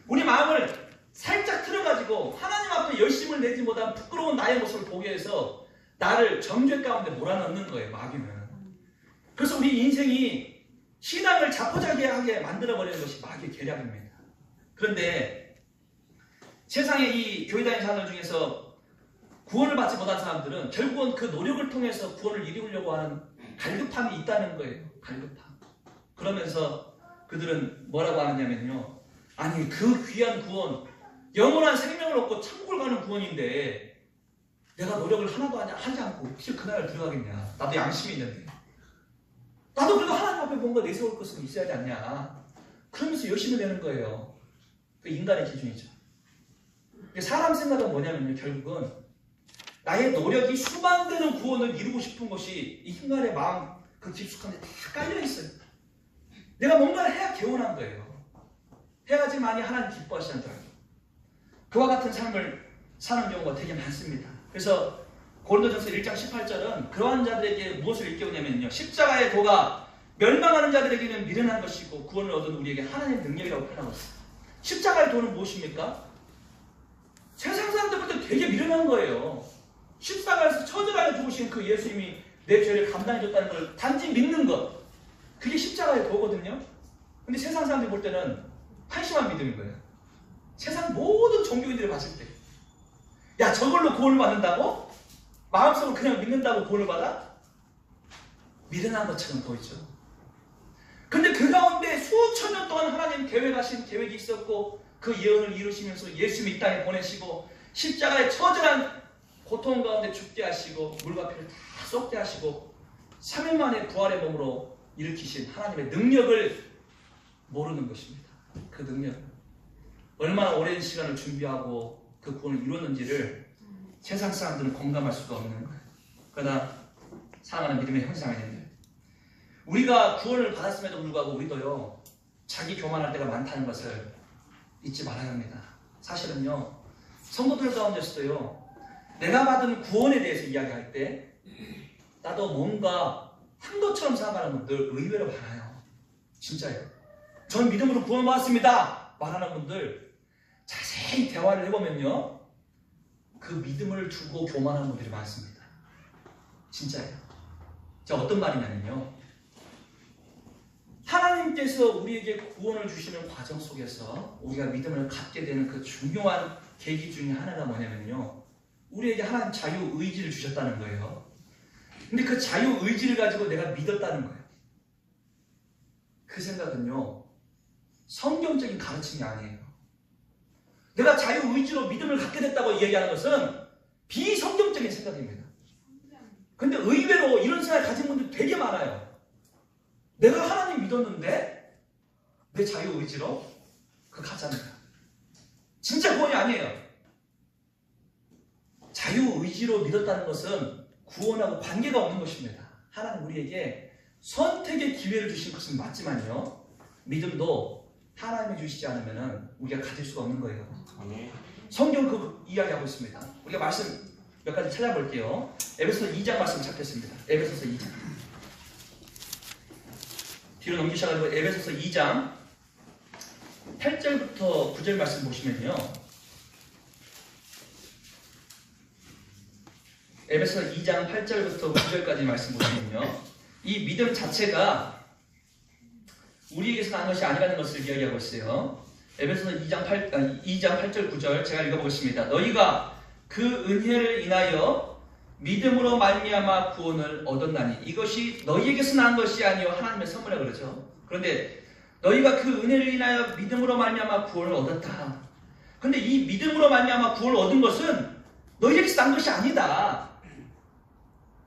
우리 마음을 살짝 틀어가지고 하나님 앞에 열심을 내지 못한 부끄러운 나의 모습을 보게 해서 나를 정죄 가운데 몰아넣는 거예요, 마귀는. 그래서 우리 인생이 신앙을 자포자기하게 만들어버리는 것이 마귀의 계략입니다. 그런데 세상의 이 교회 다니는 사람들 중에서 구원을 받지 못한 사람들은 결국은 그 노력을 통해서 구원을 이루려고 하는 갈급함이 있다는 거예요. 갈급함. 그러면서 그들은 뭐라고 하느냐면요, 아니 그 귀한 구원, 영원한 생명을 얻고 천국을 가는 구원인데 내가 노력을 하나도 하지 않고 어떻게 그날을 들어가겠냐. 나도 양심이 있는데, 나도 그래도 하나님 앞에 뭔가 내세울 것은 있어야 하지 않냐. 그러면서 열심히 내는 거예요. 그 인간의 기준이죠. 사람 생각은 뭐냐면요, 결국은 나의 노력이 수반되는 구원을 이루고 싶은 것이 이 인간의 마음 그 깊숙한 데 다 깔려있어요. 내가 뭔가를 해야 개운한 거예요. 해야지만이 하나님 기뻐하시는 줄 알고 그와 같은 삶을 사는 경우가 되게 많습니다. 그래서 고린도전서 1장 18절은 그러한 자들에게 무엇을 일깨우냐면요, 십자가의 도가 멸망하는 자들에게는 미련한 것이고 구원을 얻은 우리에게 하나님의 능력이라고 표현하고 있어요. 십자가의 도는 무엇입니까? 세상 사람들 볼 때 되게 미련한 거예요. 십자가에서 처절하게 죽으신 그 예수님이 내 죄를 감당해줬다는 걸 단지 믿는 것, 그게 십자가의 도거든요. 근데 세상 사람들이 볼 때는 한심한 믿음인 거예요. 세상 모든 종교인들이 봤을 때, 야 저걸로 구원을 받는다고? 마음속으로 그냥 믿는다고 구원을 받아? 미련한 것처럼 보이죠. 근데 그 가운데 수천 년 동안 하나님 계획하신 계획이 있었고 그 예언을 이루시면서 예수님이 이 땅에 보내시고 십자가의 처절한 고통 가운데 죽게 하시고 물과 피를 다 쏟게 하시고 3일 만에 부활의 몸으로 일으키신 하나님의 능력을 모르는 것입니다. 그 능력, 얼마나 오랜 시간을 준비하고 그 구원을 이뤘는지를 세상 사람들은 공감할 수가 없는 거예요. 그러나 사랑하는 믿음의 형제자매님들, 우리가 구원을 받았음에도 불구하고 우리도요 자기 교만할 때가 많다는 것을 잊지 말아야 합니다. 사실은요 성도들 가운데서도요 내가 받은 구원에 대해서 이야기할 때 나도 뭔가 한 것처럼 생각하는 분들 의외로 많아요. 진짜예요. 전 믿음으로 구원받았습니다 말하는 분들 자세히 대화를 해보면요 그 믿음을 두고 교만하는 분들이 많습니다. 진짜예요. 자, 어떤 말이냐면요 하나님께서 우리에게 구원을 주시는 과정 속에서 우리가 믿음을 갖게 되는 그 중요한 계기 중에 하나가 뭐냐면요 우리에게 하나님 자유의지를 주셨다는 거예요. 근데 그 자유의지를 가지고 내가 믿었다는 거예요. 그 생각은요 성경적인 가르침이 아니에요. 내가 자유의지로 믿음을 갖게 됐다고 이야기하는 것은 비성경적인 생각입니다. 근데 의외로 이런 생각을 가진 분들 되게 많아요. 내가 하나님 믿었는데 내 자유의지로? 그거 가짜입니다. 진짜 구원이 아니에요. 자유의지로 믿었다는 것은 구원하고 관계가 없는 것입니다. 하나님 우리에게 선택의 기회를 주신 것은 맞지만요 믿음도 하나님이 주시지 않으면 우리가 가질 수가 없는 거예요. 성경 그 이야기하고 있습니다. 우리가 말씀 몇 가지 찾아볼게요. 에베소서 2장 말씀 찾겠습니다. 에베소서 2장 뒤로 넘기셔가지고 에베소서 2장 8절부터 9절 말씀 보시면요 에베소서 2장 8절부터 9절까지 말씀 보시면요 이 믿음 자체가 우리에게서 난 것이 아니라는 것을 이야기하고 있어요. 에베소서 2장 8절 9절 제가 읽어보겠습니다. 너희가 그 은혜를 인하여 믿음으로 말미암아 구원을 얻었나니 이것이 너희에게서 난 것이 아니요 하나님의 선물이라 그러죠. 그런데 너희가 그 은혜를 인하여 믿음으로 말미암아 구원을 얻었다. 그런데 이 믿음으로 말미암아 구원을 얻은 것은 너희에게서 난 것이 아니다.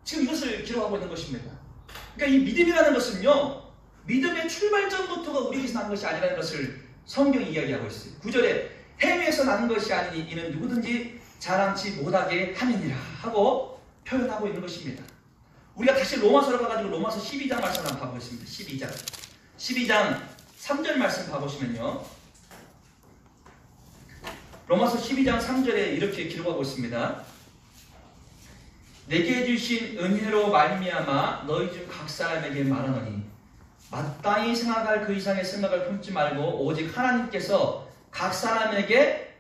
지금 이것을 기록하고 있는 것입니다. 그러니까 이 믿음이라는 것은요 믿음의 출발점부터가 우리에게서 난 것이 아니라는 것을 성경이 이야기하고 있어요. 9절에 행위에서 난 것이 아니니 이는 누구든지 자랑치 못하게 함이니라 하고 표현하고 있는 것입니다. 우리가 다시 로마서로 가가지고 로마서 12장 말씀 한번 봐보겠습니다. 12장 3절 말씀 봐보시면요 로마서 12장 3절에 이렇게 기록하고 있습니다. 내게 주신 은혜로 말미암아 너희 중 각 사람에게 말하노니 마땅히 생각할 그 이상의 생각을 품지 말고 오직 하나님께서 각 사람에게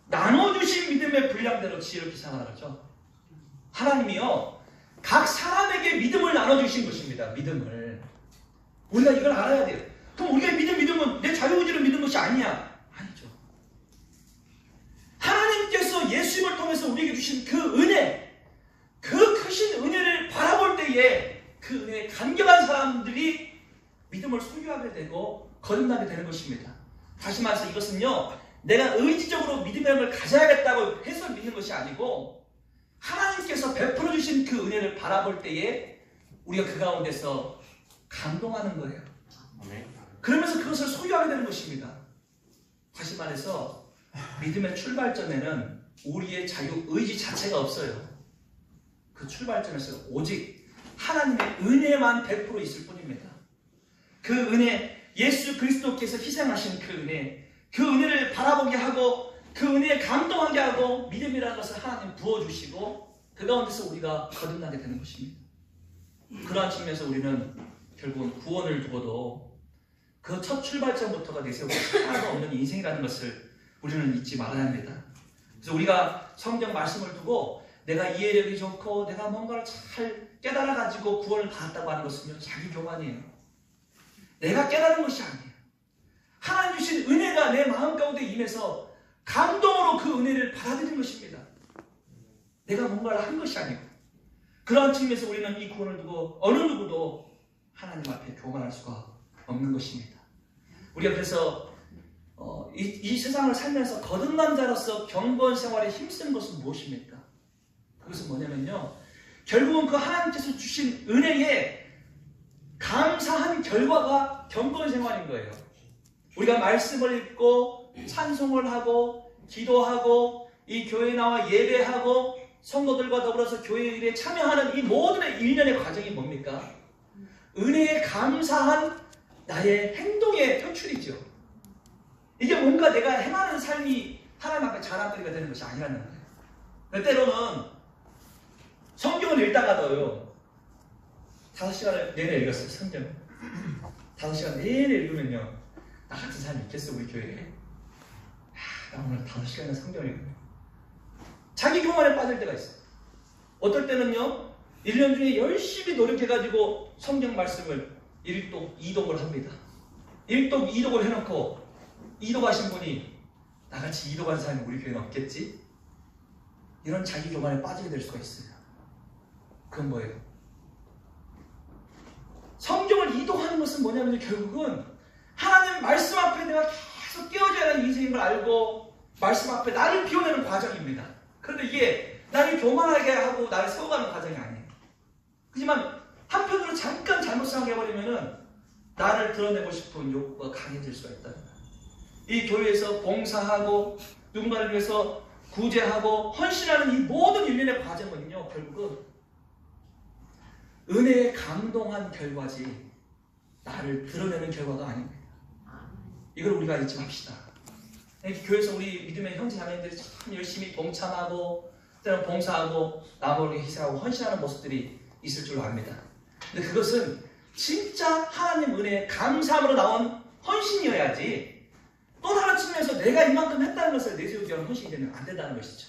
나눠주신 믿음의 분량대로 지혜롭게 생각하죠. 하나님이요 각 사람에게 믿음을 나눠주신 것입니다. 믿음을 우리가 이걸 알아야 돼요. 그럼 우리가 믿음은 내 자유의지로 믿는 것이 아니야. 아니죠. 하나님께서 예수님을 통해서 우리에게 주신 그 은혜, 그 크신 은혜를 바라볼 때에 그 은혜에 감격한 사람들이 믿음을 소유하게 되고 거듭나게 되는 것입니다. 다시 말해서 이것은요 내가 의지적으로 믿음을 가져야겠다고 해서 믿는 것이 아니고 하나님께서 베풀어 주신 그 은혜를 바라볼 때에 우리가 그 가운데서 감동하는 거예요. 그러면서 그것을 소유하게 되는 것입니다. 다시 말해서 믿음의 출발점에는 우리의 자유의지 자체가 없어요. 그 출발점에서 오직 하나님의 은혜만 100% 있을 뿐입니다. 그 은혜, 예수 그리스도께서 희생하신 그 은혜, 그 은혜를 바라보게 하고 그 은혜에 감동하게 하고 믿음이라는 것을 하나님 부어주시고 그 가운데서 우리가 거듭나게 되는 것입니다. 그러한 측면에서 우리는 결국은 구원을 두고도 그 첫 출발점부터가 내세우고 하나도 없는 인생이라는 것을 우리는 잊지 말아야 합니다. 그래서 우리가 성경 말씀을 두고 내가 이해력이 좋고 내가 뭔가를 잘 깨달아가지고 구원을 받았다고 하는 것은요 자기 교만이에요. 내가 깨달은 것이 아니에요. 하나님 주신 은혜가 내 마음 가운데 임해서 감동으로 그 은혜를 받아들인 것입니다. 내가 뭔가를 한 것이 아니고 그러한 측면에서 우리는 이 구원을 두고 어느 누구도 하나님 앞에 교만할 수가 없는 것입니다. 우리가 그래서 이 세상을 살면서 거듭난 자로서 경건 생활에 힘쓰는 것은 무엇입니까? 그것은 뭐냐면요 결국은 그 하나님께서 주신 은혜에 감사한 결과가 경건 생활인 거예요. 우리가 말씀을 읽고 찬송을 하고 기도하고 이 교회에 나와 예배하고 성도들과 더불어서 교회 일에 참여하는 이 모든 일련의 과정이 뭡니까? 은혜에 감사한 나의 행동의 표출이죠. 이게 뭔가 내가 행하는 삶이 하나님 앞에 자랑거리가 되는 것이 아니라는 거예요. 때로는 성경을 읽다가도요, 5시간을 내내 읽었어요. 성경 5시간 내내 읽으면요, 나 같은 사람이 있겠어 우리 교회에? 나 오늘 5시간이나 성경을 읽으면 자기 교만에 빠질 때가 있어요. 어떨 때는요, 1년 중에 열심히 노력해가지고 성경 말씀을 1독, 2독을 합니다. 1독, 2독을 해놓고 2독 하신 분이 나같이 2독 한 사람이 우리 교회는 없겠지? 이런 자기 교만에 빠지게 될 수가 있어요. 그건 뭐예요? 성경을 2독하는 것은 뭐냐면 결국은 하나님 말씀 앞에 내가 계속 깨어져야 하는 인생인 걸 알고 말씀 앞에 나를 비워내는 과정입니다. 그런데 이게 나를 교만하게 하고 나를 세워가는 과정이 아니에요. 하지만 한편으로 잠깐 잘못 생각해버리면은 나를 드러내고 싶은 욕구가 강해질 수가 있다. 이 교회에서 봉사하고 누군가를 위해서 구제하고 헌신하는 이 모든 일련의 과정은요, 결국은 은혜에 감동한 결과지 나를 드러내는 결과가 아닙니다. 이걸 우리가 잊지 맙시다. 교회에서 우리 믿음의 형제 자매들이 참 열심히 동참하고 때로는 봉사하고 나무를 희생하고 헌신하는 모습들이 있을 줄로 압니다. 근데 그것은 진짜 하나님 은혜에 감사함으로 나온 헌신이어야지 또 다른 측면에서 내가 이만큼 했다는 것을 내세우기 위한 헌신이 되면 안 된다는 것이죠.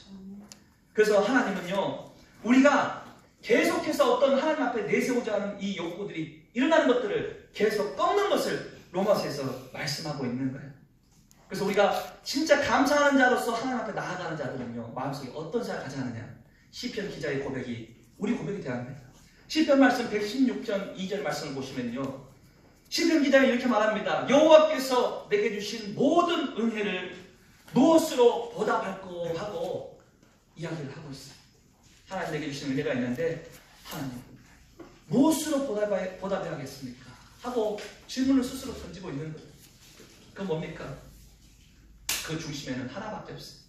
그래서 하나님은요, 우리가 계속해서 어떤 하나님 앞에 내세우자 하는 이 욕구들이 일어나는 것들을 계속 꺾는 것을 로마서에서 말씀하고 있는 거예요. 그래서 우리가 진짜 감사하는 자로서 하나님 앞에 나아가는 자들은요, 마음속에 어떤 생각을 가져야 하느냐. 시편 기자의 고백이 우리 고백이 되어야 합니다. 시편 말씀 116편 2절 말씀을 보시면요, 시편 기자는 이렇게 말합니다. 여호와께서 내게 주신 모든 은혜를 무엇으로 보답할까 하고 이야기를 하고 있어요. 하나님 내게 주신 은혜가 있는데 하나님 무엇으로 보답해야겠습니까? 하고 질문을 스스로 던지고 있는 거예요. 그건 뭡니까? 그 중심에는 하나밖에 없어요.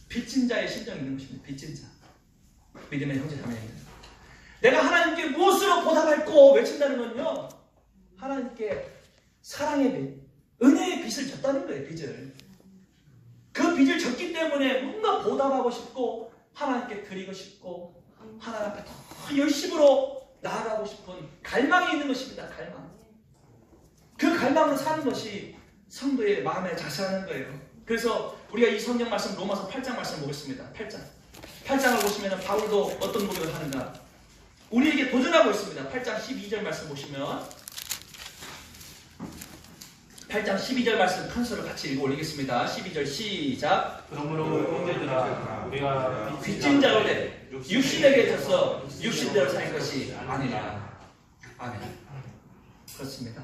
빚진 자의 심정이 있는 것입니다. 빚진 자. 믿음의 형제 자매입니다. 내가 하나님께 무엇으로 보답할까 외친다는 건요, 하나님께 사랑의 빚, 은혜의 빚을 졌다는 거예요. 빚을. 그 빚을 졌기 때문에 뭔가 보답하고 싶고 하나님께 드리고 싶고 하나님 앞에 더 열심으로 나아가고 싶은 갈망이 있는 것입니다. 갈망. 그 갈망으로 사는 것이 성도의 마음에 자세하는 거예요. 그래서 우리가 이 성경 말씀 로마서 8장 말씀 보겠습니다. 8장을 보시면 바울도 어떤 고백을 하는가, 우리에게 도전하고 있습니다. 8장 12절 말씀 보시면 8장 12절 말씀 큰 소리로 같이 읽어 올리겠습니다. 12절 시작. 그러므로 형제들아, 우리가 빚진 자로 돼 육신에게 져서 육신대로 살 것이 아니라. 아멘. 그렇습니다.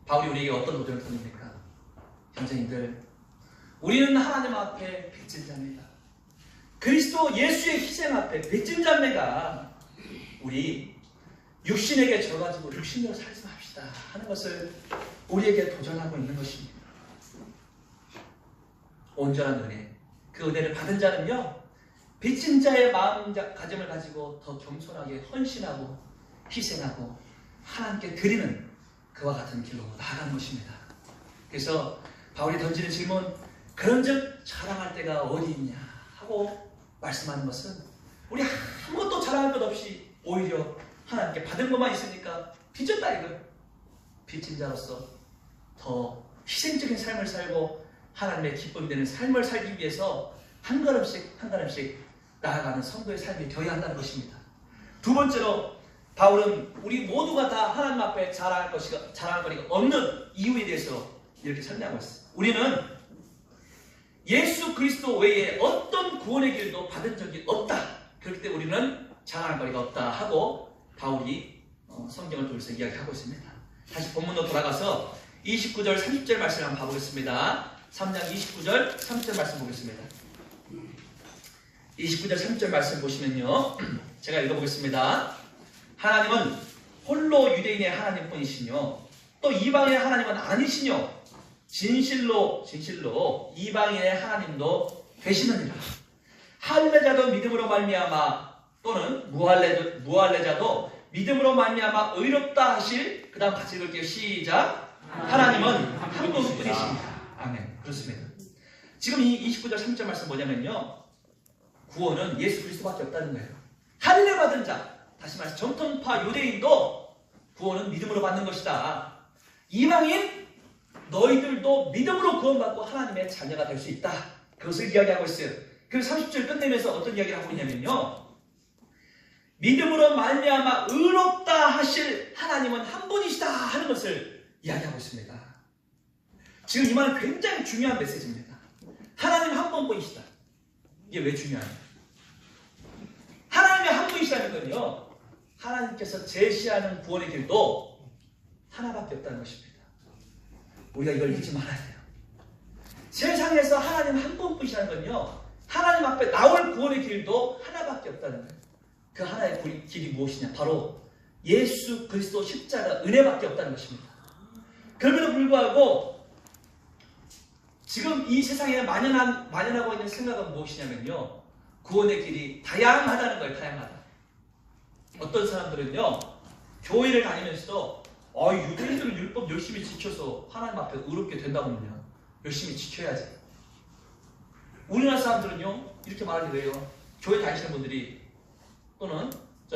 바울이 우리에게 어떤 도전을 던집니까? 형제님들, 우리는 하나님 앞에 빚진 자입니다. 그리스도 예수의 희생 앞에 빚진 자매가 우리 육신에게 져가지고 육신대로 살지 맙시다 하는 것을 우리에게 도전하고 있는 것입니다. 온전한 은혜, 그 은혜를 받은 자는요, 빚진 자의 마음가짐을 가지고 더 겸손하게 헌신하고 희생하고 하나님께 드리는 그와 같은 길로 나아가는 것입니다. 그래서 바울이 던지는 질문, 그런즉 자랑할 때가 어디 있냐 하고 말씀하는 것은, 우리 아무것도 자랑할 것 없이 오히려 하나님께 받은 것만 있으니까 빚졌다 이거예요. 빚진 자로서 더 희생적인 삶을 살고 하나님의 기쁨 되는 삶을 살기 위해서 한 걸음씩 한 걸음씩 나아가는 성도의 삶이 되어야 한다는 것입니다. 두 번째로 바울은 우리 모두가 다 하나님 앞에 자랑할 거리가 없는 이유에 대해서 이렇게 설명하고 있어요. 우리는 예수 그리스도 외에 어떤 구원의 길도 받은 적이 없다. 그렇기 때문에 우리는 자랑할 거리가 없다 하고 바울이 성경을 통해서 이야기하고 있습니다. 다시 본문으로 돌아가서 29절 30절 말씀을 한번 봐보겠습니다. 3장 29절 30절 말씀 보겠습니다. 29절 30절 말씀 보시면요, 제가 읽어보겠습니다. 하나님은 홀로 유대인의 하나님뿐이시뇨 또 이방인의 하나님은 아니시뇨 진실로 이방인의 하나님도 되시느니라. 할례자도 믿음으로 말미암아 또는 무할례자도 믿음으로 말미암아 의롭다 하실. 그 다음 같이 읽을게요. 시작. 하나님은 한 분뿐이십니다. 아멘. 그렇습니다. 지금 이 29절 30절 말씀 뭐냐면요, 구원은 예수 그리스도밖에 없다는 거예요. 할례 받은 자, 다시 말해서 정통파 유대인도 구원은 믿음으로 받는 것이다. 이방인 너희들도 믿음으로 구원받고 하나님의 자녀가 될 수 있다. 그것을 이야기하고 있어요. 그래서 30절 끝내면서 어떤 이야기를 하고 있냐면요, 믿음으로 말미암아 의롭다 하실 하나님은 한 분이시다 하는 것을 이야기하고 있습니다. 지금 이 말은 굉장히 중요한 메시지입니다. 하나님 한 분뿐이시다. 이게 왜 중요해요? 하나님이 한 분이시라는 건요, 하나님께서 제시하는 구원의 길도 하나밖에 없다는 것입니다. 우리가 이걸 잊지 말아야 돼요. 세상에서 하나님 한 분뿐이시라는 건요, 하나님 앞에 나올 구원의 길도 하나밖에 없다는 거예요. 그 하나의 길이 무엇이냐? 바로 예수 그리스도 십자가 은혜밖에 없다는 것입니다. 그럼에도 불구하고 지금 이 세상에 만연하고 있는 생각은 무엇이냐면요, 구원의 길이 다양하다는 거예요. 다양하다. 어떤 사람들은요, 교회를 다니면서도 유대인들은 율법 열심히 지켜서 하나님 앞에 의롭게 된다면요, 열심히 지켜야지. 우리나라 사람들은요, 이렇게 말하기도 해요. 교회 다니시는 분들이 또는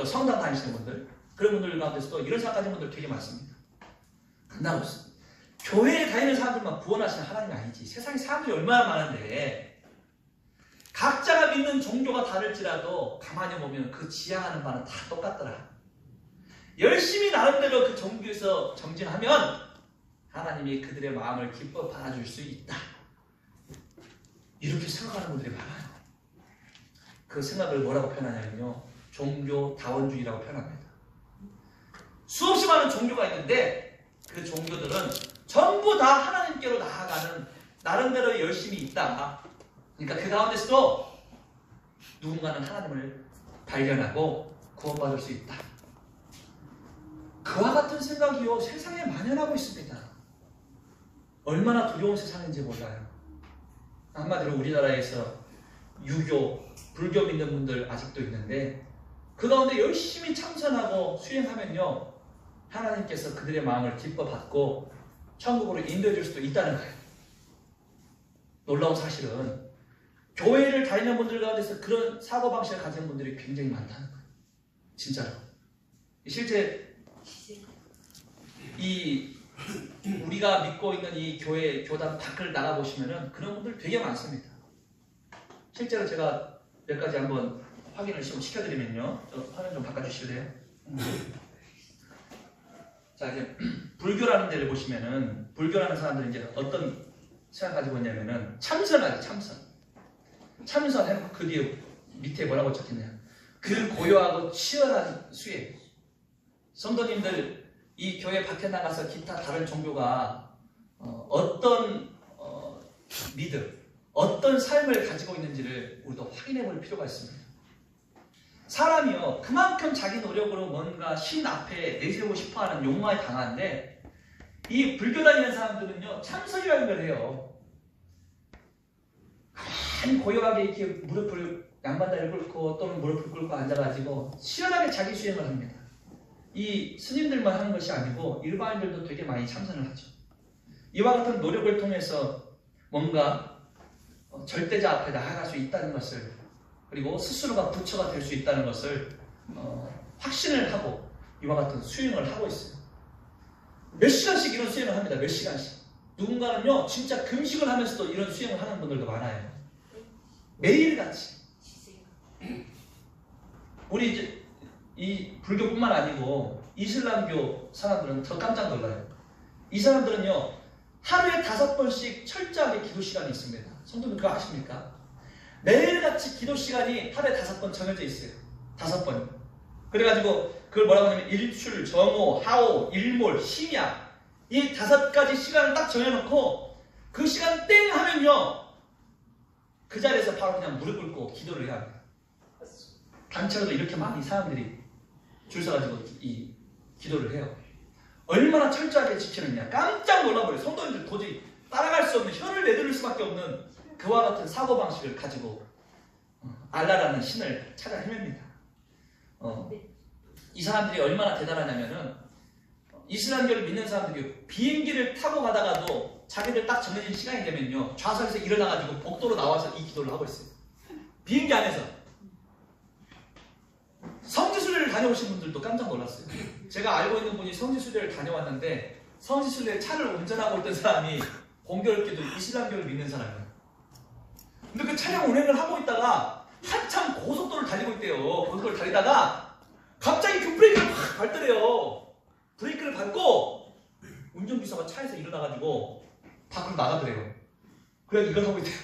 성당 다니시는 분들, 그런 분들 가운데서도 이런 생각 가진 분들 되게 많습니다. 끝나고 있어. 교회에 다니는 사람들만 구원하시는 하나님이 아니지. 세상에 사람들이 얼마나 많은데, 각자가 믿는 종교가 다를지라도 가만히 보면 그 지향하는 바는 다 똑같더라. 열심히 나름대로 그 종교에서 정진하면 하나님이 그들의 마음을 기뻐 받아줄 수 있다. 이렇게 생각하는 분들이 많아요. 그 생각을 뭐라고 표현하냐면요, 종교다원주의라고 표현합니다. 수없이 많은 종교가 있는데 그 종교들은 전부 다 하나님께로 나아가는 나름대로 열심히 있다. 그러니까 그 가운데서도 누군가는 하나님을 발견하고 구원받을 수 있다. 그와 같은 생각이요, 세상에 만연하고 있습니다. 얼마나 두려운 세상인지 몰라요. 한마디로 우리나라에서 유교, 불교 믿는 분들 아직도 있는데, 그 가운데 열심히 참선하고 수행하면요, 하나님께서 그들의 마음을 기뻐 받고 천국으로 인도해 줄 수도 있다는 거예요. 놀라운 사실은 교회를 다니는 분들 가운데서 그런 사고방식을 가진 분들이 굉장히 많다는 거예요. 진짜로. 실제 우리가 믿고 있는 이 교단 밖을 나가보시면은 그런 분들 되게 많습니다. 실제로 제가 몇 가지 한번 확인을 시켜드리면요. 화면 좀 바꿔주실래요? 자, 이제 불교라는 데를 보시면은, 불교라는 사람들이 이제 어떤 생각 가지고 있냐면은 참선하죠. 참선해놓고 그 뒤에 밑에 뭐라고 적혔냐, 그 고요하고 치열한 수행. 성도님들 이 교회 밖에 나가서 기타 다른 종교가 어떤 믿음, 어떤 삶을 가지고 있는지를 우리도 확인해 볼 필요가 있습니다. 사람이요, 그만큼 자기 노력으로 뭔가 신 앞에 내세우고 싶어하는 욕망이 강한데, 이 불교 다니는 사람들은요, 참선이라는 걸 해요. 가만히 고요하게 이렇게 무릎을 양반다리를 꿇고 또는 무릎을 꿇고 앉아가지고 시원하게 자기 수행을 합니다. 이 스님들만 하는 것이 아니고 일반인들도 되게 많이 참선을 하죠. 이와 같은 노력을 통해서 뭔가 절대자 앞에 나아갈 수 있다는 것을, 그리고 스스로가 부처가 될 수 있다는 것을 확신을 하고 이와 같은 수행을 하고 있어요. 몇 시간씩 이런 수행을 합니다. 몇 시간씩. 누군가는요, 진짜 금식을 하면서도 이런 수행을 하는 분들도 많아요. 매일같이. 우리 이제 이 불교뿐만 아니고 이슬람교 사람들은 더 깜짝 놀라요. 이 사람들은요, 하루에 5번씩 철저하게 기도 시간이 있습니다. 성도님 그거 아십니까? 매일같이 기도 시간이 하루에 5번 정해져 있어요. 5번. 그래가지고 그걸 뭐라고 하냐면 일출, 정오, 하오, 일몰, 심야, 이 5가지 시간을 딱 정해놓고 그 시간 땡 하면요, 그 자리에서 바로 그냥 무릎 꿇고 기도를 해야 합니다. 단체로도 이렇게 많이 사람들이 줄 서가지고 이 기도를 해요. 얼마나 철저하게 지키느냐. 깜짝 놀라버려요. 성도님들 도저히 따라갈 수 없는, 혀를 내두를 수밖에 없는 그와 같은 사고방식을 가지고 알라라는 신을 찾아 헤맵니다. 이 사람들이 얼마나 대단하냐면은 이슬람교를 믿는 사람들이 비행기를 타고 가다가도 자기들 딱 정해진 시간이 되면요 좌석에서 일어나가지고 복도로 나와서 이 기도를 하고 있어요. 비행기 안에서. 성지순례를 다녀오신 분들도 깜짝 놀랐어요. 제가 알고 있는 분이 성지순례를 다녀왔는데 성지순례 차를 운전하고 있던 사람이 공교롭게도 이슬람교를 믿는 사람이에요. 근데 그 차량 운행을 하고 있다가 한참 고속도로를 달리고 있대요. 고속도로를 달리다가 갑자기 그 브레이크를 확 밟더래요. 브레이크를 밟고 운전기사가 차에서 일어나가지고 밖으로 나가더래요. 그래 이걸 하고 있대요.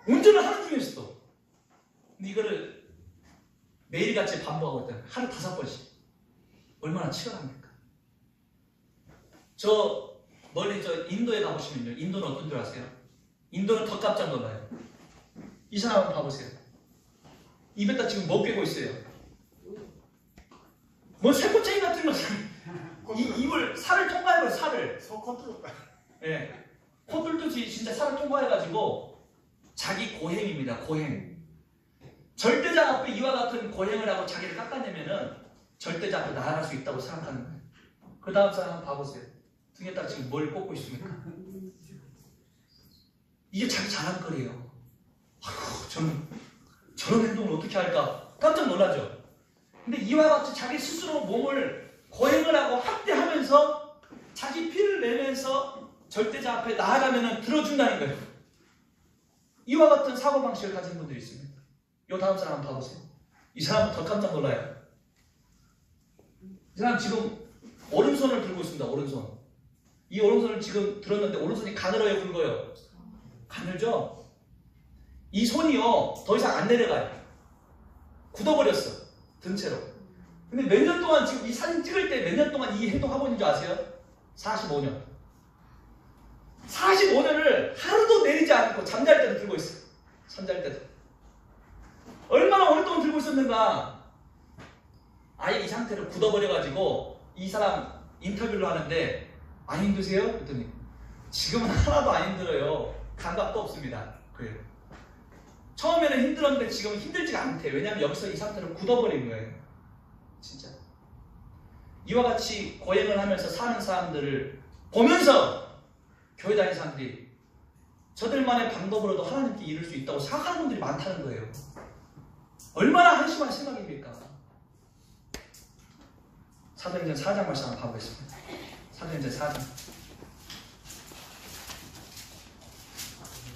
운전을 하는 중이었어. 근데 이거를 매일같이 반복하고 있대요. 하루 5번씩. 얼마나 치열합니까? 저 멀리 인도에 가보시면요. 인도는 어떤 줄 아세요? 인도는 더 깜짝 놀라요. 이 사람 한번 봐보세요. 입에다 지금 뭐 꿰고 있어요? 뭐 세포체인 같은 거 입을 살을 통과해봐요. 살을 예, 코 뚫듯이 진짜 살을 통과해가지고 자기 고행입니다. 고행. 절대자 앞에 이와 같은 고행을 하고 자기를 깎아내면은 절대자 앞에 나아갈 수 있다고 생각하는 거예요. 그 다음 사람 한번 봐보세요. 등에다가 지금 뭘 꽂고 있습니까? 이게 자기 자랑거리예요. 아휴, 저는 저런 행동을 어떻게 할까? 깜짝 놀라죠. 근데 이와 같이 자기 스스로 몸을 고행을 하고 학대하면서 자기 피를 내면서 절대자 앞에 나아가면 들어준다는 거예요. 이와 같은 사고방식을 가진 분들이 있습니다. 요 다음 사람 한번 봐보세요. 이 사람은 더 깜짝 놀라요. 이 사람 지금 오른손을 들고 있습니다. 오른손. 이 오른손을 지금 들었는데 오른손이 가늘어요, 굵어요? 가늘죠? 이 손이요 더 이상 안 내려가요. 굳어버렸어. 등채로. 근데 몇 년 동안 지금 이 사진 찍을 때 몇 년 동안 이 행동하고 있는 줄 아세요? 45년. 45년을 하루도 내리지 않고 잠잘 때도 들고 있어요. 잠잘 때도. 얼마나 오랫동안 들고 있었는가. 아예 이 상태로 굳어버려가지고 이 사람 인터뷰를 하는데 안 힘드세요? 그랬더니 지금은 하나도 안 힘들어요. 감각도 없습니다. 그래요. 처음에는 힘들었는데 지금은 힘들지가 않대요. 왜냐하면 여기서 이 상태로 굳어버린 거예요. 진짜. 이와 같이 고행을 하면서 사는 사람들을 보면서 교회 다니는 사람들이 저들만의 방법으로도 하나님께 이룰 수 있다고 생각하는 분들이 많다는 거예요. 얼마나 한심한 생각입니까? 사도행전 4장 말씀 한번 봐보겠습니다. 사도행전 4장.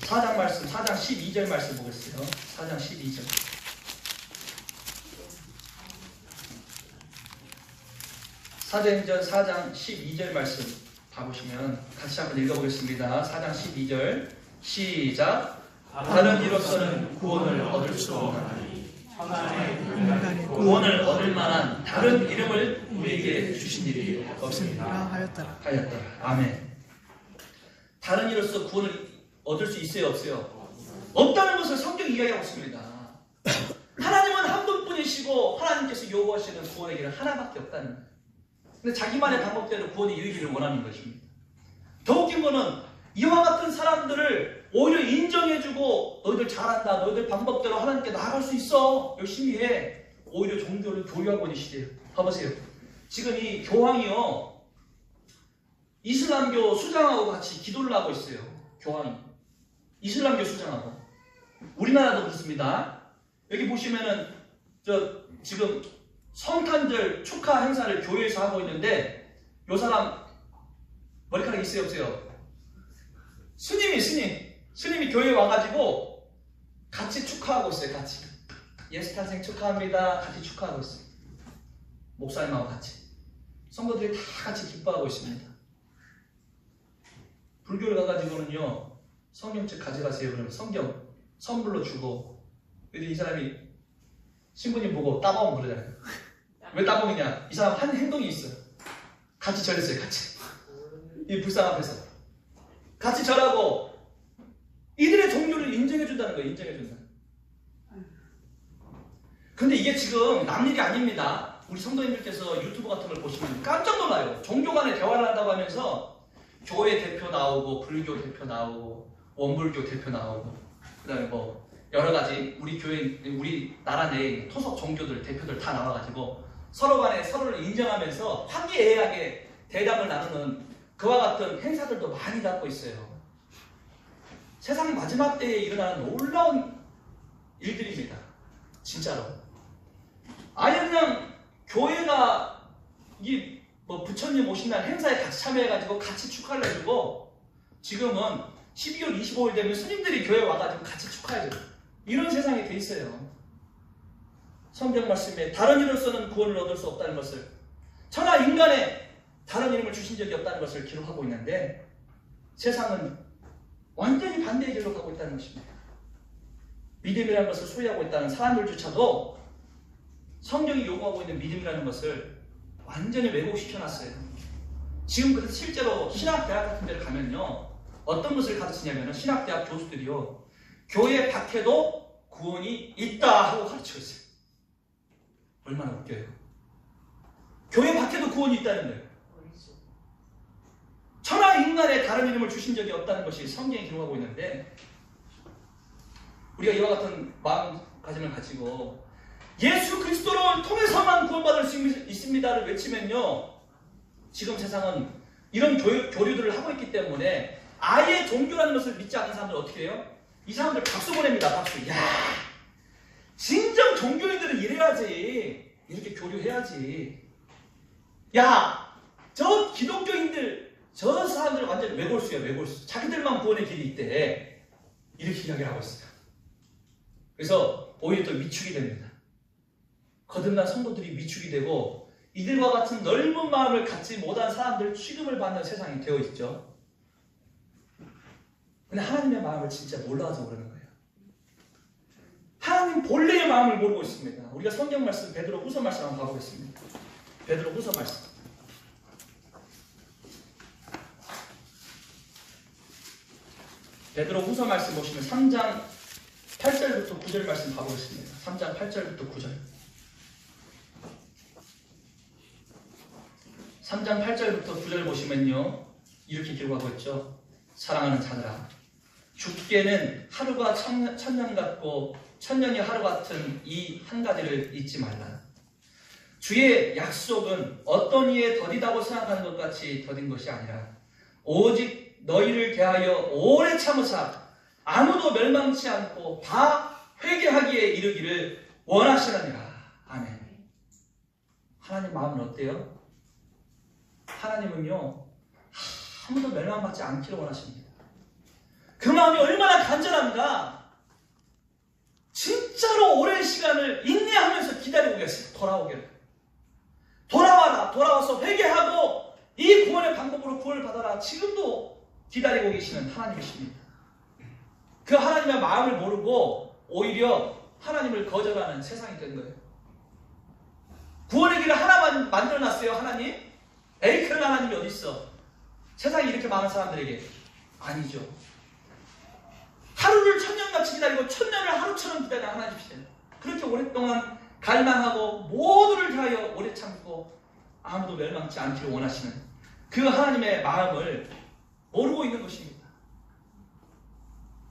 4장 말씀, 4장 12절 말씀 보겠어요. 4장 12절. 사도행전 4장 12절 말씀 봐보시면 같이 한번 읽어보겠습니다. 4장 12절 시작. 다른 이로서는 구원을 얻을 수 없나니 구원을 얻을 만한 다른 이름을 우리에게 주신 일이 없습니다. 하였더라. 아멘. 다른 이로서 구원을 얻을 수 있어요, 없어요? 없다는 것을 성경이 이야기하고 있습니다. 하나님은 한 분뿐이시고 하나님께서 요구하시는 구원의 길은 하나밖에 없다는 거예요. 근데 자기만의 방법대로 구원에 이르기를 원하는 것입니다. 더 웃긴 거는 이와 같은 사람들을 오히려 인정해주고 너희들 잘한다, 너희들 방법대로 하나님께 나아갈 수 있어, 열심히 해. 오히려 종교를 교류하고 있는 시대예요. 봐보세요. 지금 이 교황이요 이슬람교 수장하고 같이 기도를 하고 있어요. 교황이 이슬람교 수장하고. 우리나라도 그렇습니다. 여기 보시면은 지금 성탄절 축하 행사를 교회에서 하고 있는데 요 사람 머리카락 있어요, 없어요? 스님이 교회에 와가지고 같이 축하하고 있어요. 같이 예수 탄생 축하합니다. 같이 축하하고 있어요. 목사님하고 같이 성도들이 다 같이 기뻐하고 있습니다. 불교를 가가지고는요 성경책 가져가세요. 그러면 성경 선물로 주고. 근데 이 사람이 신부님 보고 따봉 그러잖아요. 왜 따봉이냐? 이 사람 한 행동이 있어요. 같이 절했어요. 같이 이 불상 앞에서 같이 절하고 이들의 종교를 인정해준다는 거예요. 인정해준다. 근데 이게 지금 남 일이 아닙니다. 우리 성도님들께서 유튜브 같은 걸 보시면 깜짝 놀라요. 종교 간에 대화를 한다고 하면서 교회 대표 나오고 불교 대표 나오고 원불교 대표 나오고 그 다음에 뭐 여러 가지 우리 교회, 우리 나라 내에 토속 종교들 대표들 다 나와가지고 서로 간에 서로를 인정하면서 화기애애하게 대담을 나누는 그와 같은 행사들도 많이 갖고 있어요. 세상 마지막 때에 일어나는 놀라운 일들입니다. 진짜로. 아예 그냥 교회가 이 뭐 부처님 오신 날 행사에 같이 참여해가지고 같이 축하를 해주고, 지금은 12월 25일 되면 스님들이 교회 와가지고 같이 축하해줘요. 이런 세상이 돼 있어요. 성경 말씀에 다른 이로서는 구원을 얻을 수 없다는 것을, 천하 인간에 다른 이름을 주신 적이 없다는 것을 기록하고 있는데, 세상은 완전히 반대의 길로 가고 있다는 것입니다. 믿음이라는 것을 소유하고 있다는 사람들조차도 성경이 요구하고 있는 믿음이라는 것을 완전히 왜곡시켜놨어요. 지금 그래서 실제로 신학대학 같은 데를 가면요, 어떤 것을 가르치냐면 신학대학 교수들이요, 교회 밖에도 구원이 있다 하고 가르치고 있어요. 얼마나 웃겨요. 교회 밖에도 구원이 있다는 거예요. 천하 인간에 다른 이름을 주신 적이 없다는 것이 성경이 기록하고 있는데, 우리가 이와 같은 마음가짐을 가지고 예수 그리스도를 통해서만 구원받을 수 있습니다를 외치면요, 지금 세상은 이런 교류들을 하고 있기 때문에 아예 종교라는 것을 믿지 않는 사람들 어떻게 해요? 이 사람들 박수 보냅니다. 박수. 야, 진정 종교인들은 이래야지, 이렇게 교류해야지. 야, 저 기독교인들, 저 사람들 완전 외골수야, 외골수. 자기들만 구원의 길이 있대. 이렇게 이야기를 하고 있어요. 그래서 오히려 또 위축이 됩니다. 거듭난 성도들이 위축이 되고, 이들과 같은 넓은 마음을 갖지 못한 사람들 취급을 받는 세상이 되어 있죠. 근데 하나님의 마음을 진짜 몰라서 그러는 거예요. 하나님 본래의 마음을 모르고 있습니다. 우리가 성경 말씀, 베드로후서 말씀 한번 가보겠습니다. 베드로후서 말씀. 베드로후서 말씀 보시면 3장 8절부터 9절 말씀 가보겠습니다. 3장 8절부터 9절. 3장 8절부터 9절 보시면요, 이렇게 기록하고 있죠. 사랑하는 자들아, 죽게는 하루가 천년 같고 천년이 하루 같은 이 한 가지를 잊지 말라. 주의 약속은 어떤 이에 더디다고 생각하는 것 같이 더딘 것이 아니라 오직 너희를 대하여 오래 참으사 아무도 멸망치 않고 다 회개하기에 이르기를 원하시느니라. 아멘. 하나님 마음은 어때요? 하나님은요, 아무도 멸망받지 않기를 원하십니다. 그 마음이 얼마나 간절합니다. 진짜로 오랜 시간을 인내하면서 기다리고 계세요. 돌아오기를. 돌아와라. 돌아와서 회개하고 이 구원의 방법으로 구원을 받아라. 지금도 기다리고 계시는 하나님이십니다. 그 하나님의 마음을 모르고 오히려 하나님을 거절하는 세상이 된 거예요. 구원의 길을 하나만 만들어놨어요. 하나님? 에이, 그런 하나님이 어디 있어? 세상에 이렇게 많은 사람들에게. 아니죠. 하루를 천년같이 기다리고 천년을 하루처럼 기다리는 하나님이시잖아요. 그렇게 오랫동안 갈망하고 모두를 대하여 오래 참고 아무도 멸망치 않기를 원하시는 그 하나님의 마음을 모르고 있는 것입니다.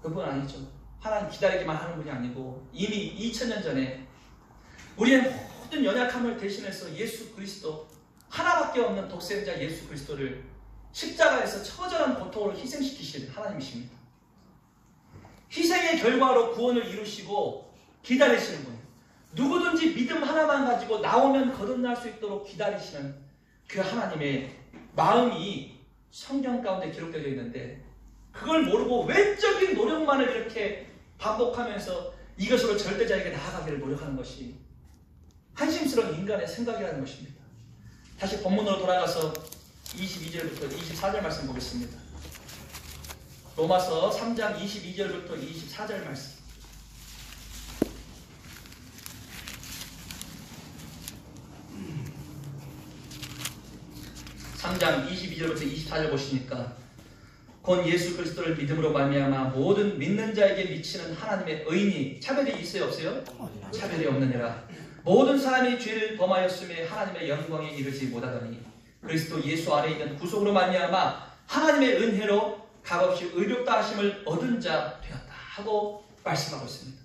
그분 아니죠. 하나님 기다리기만 하는 분이 아니고 이미 2000년 전에 우리의 모든 연약함을 대신해서 예수 그리스도, 하나밖에 없는 독생자 예수 그리스도를 십자가에서 처절한 고통으로 희생시키신 하나님이십니다. 희생의 결과로 구원을 이루시고 기다리시는 분, 누구든지 믿음 하나만 가지고 나오면 거듭날 수 있도록 기다리시는 그 하나님의 마음이 성경 가운데 기록되어 있는데, 그걸 모르고 외적인 노력만을 이렇게 반복하면서 이것으로 절대자에게 나아가기를 노력하는 것이 한심스러운 인간의 생각이라는 것입니다. 다시 본문으로 돌아가서 22절부터 24절 말씀 보겠습니다. 로마서 3장 22절부터 24절 말씀. (3장) 22절부터 24절 보시니까, 곧 예수 그리스도를 믿음으로 말미암아 모든 믿는 자에게 미치는 하나님의 의인이, 차별이 있어요 없어요? 차별이 없느니라. 모든 사람이 죄를 범하였음에 하나님의 영광에 이르지 못하더니 그리스도 예수 안에 있는 구속으로 말미암아 하나님의 은혜로 값없이 의롭다 하심을 얻은 자 되었다 하고 말씀하고 있습니다.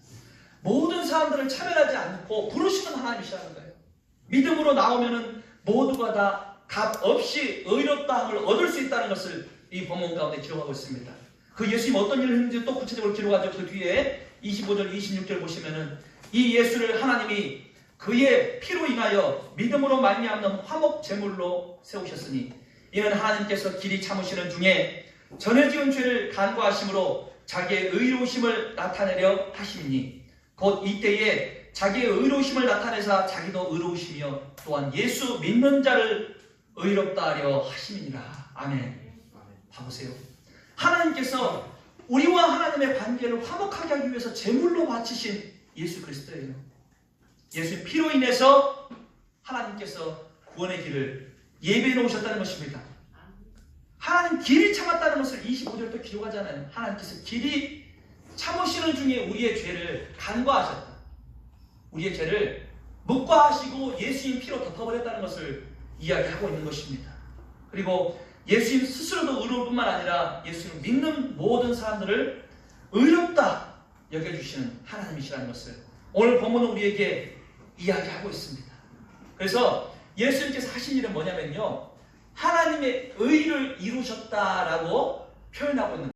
모든 사람들을 차별하지 않고 부르시는 하나님이시라는 거예요. 믿음으로 나오면은 모두가 다 값 없이 의롭다함을 얻을 수 있다는 것을 이 본문 가운데 기록하고 있습니다. 그 예수님 어떤 일을 했는지 또 구체적으로 기록하죠. 그 뒤에 25절, 26절 보시면은 이 예수를 하나님이 그의 피로 인하여 믿음으로 말미암는 화목 제물로 세우셨으니 이는 하나님께서 길이 참으시는 중에 전에 지은 죄를 간과하심으로 자기의 의로우심을 나타내려 하심이니 곧 이때에 자기의 의로우심을 나타내사 자기도 의로우시며 또한 예수 믿는 자를 의롭다 하려 하심이니라. 아멘. 봐보세요. 하나님께서 우리와 하나님의 관계를 화목하게 하기 위해서 제물로 바치신 예수 그리스도예요. 예수의 피로 인해서 하나님께서 구원의 길을 예비해 놓으셨다는 것입니다. 하나님 길이 참았다는 것을 25절도 기록하잖아요. 하나님께서 길이 참으시는 중에 우리의 죄를 간과하셨다. 우리의 죄를 묵과하시고 예수님 피로 덮어버렸다는 것을 이야기하고 있는 것입니다. 그리고 예수님 스스로도 의로울 뿐만 아니라 예수님을 믿는 모든 사람들을 의롭다 여겨주시는 하나님이시라는 것을 오늘 본문은 우리에게 이야기하고 있습니다. 그래서 예수님께서 하신 일은 뭐냐면요, 하나님의 의를 이루셨다라고 표현하고 있는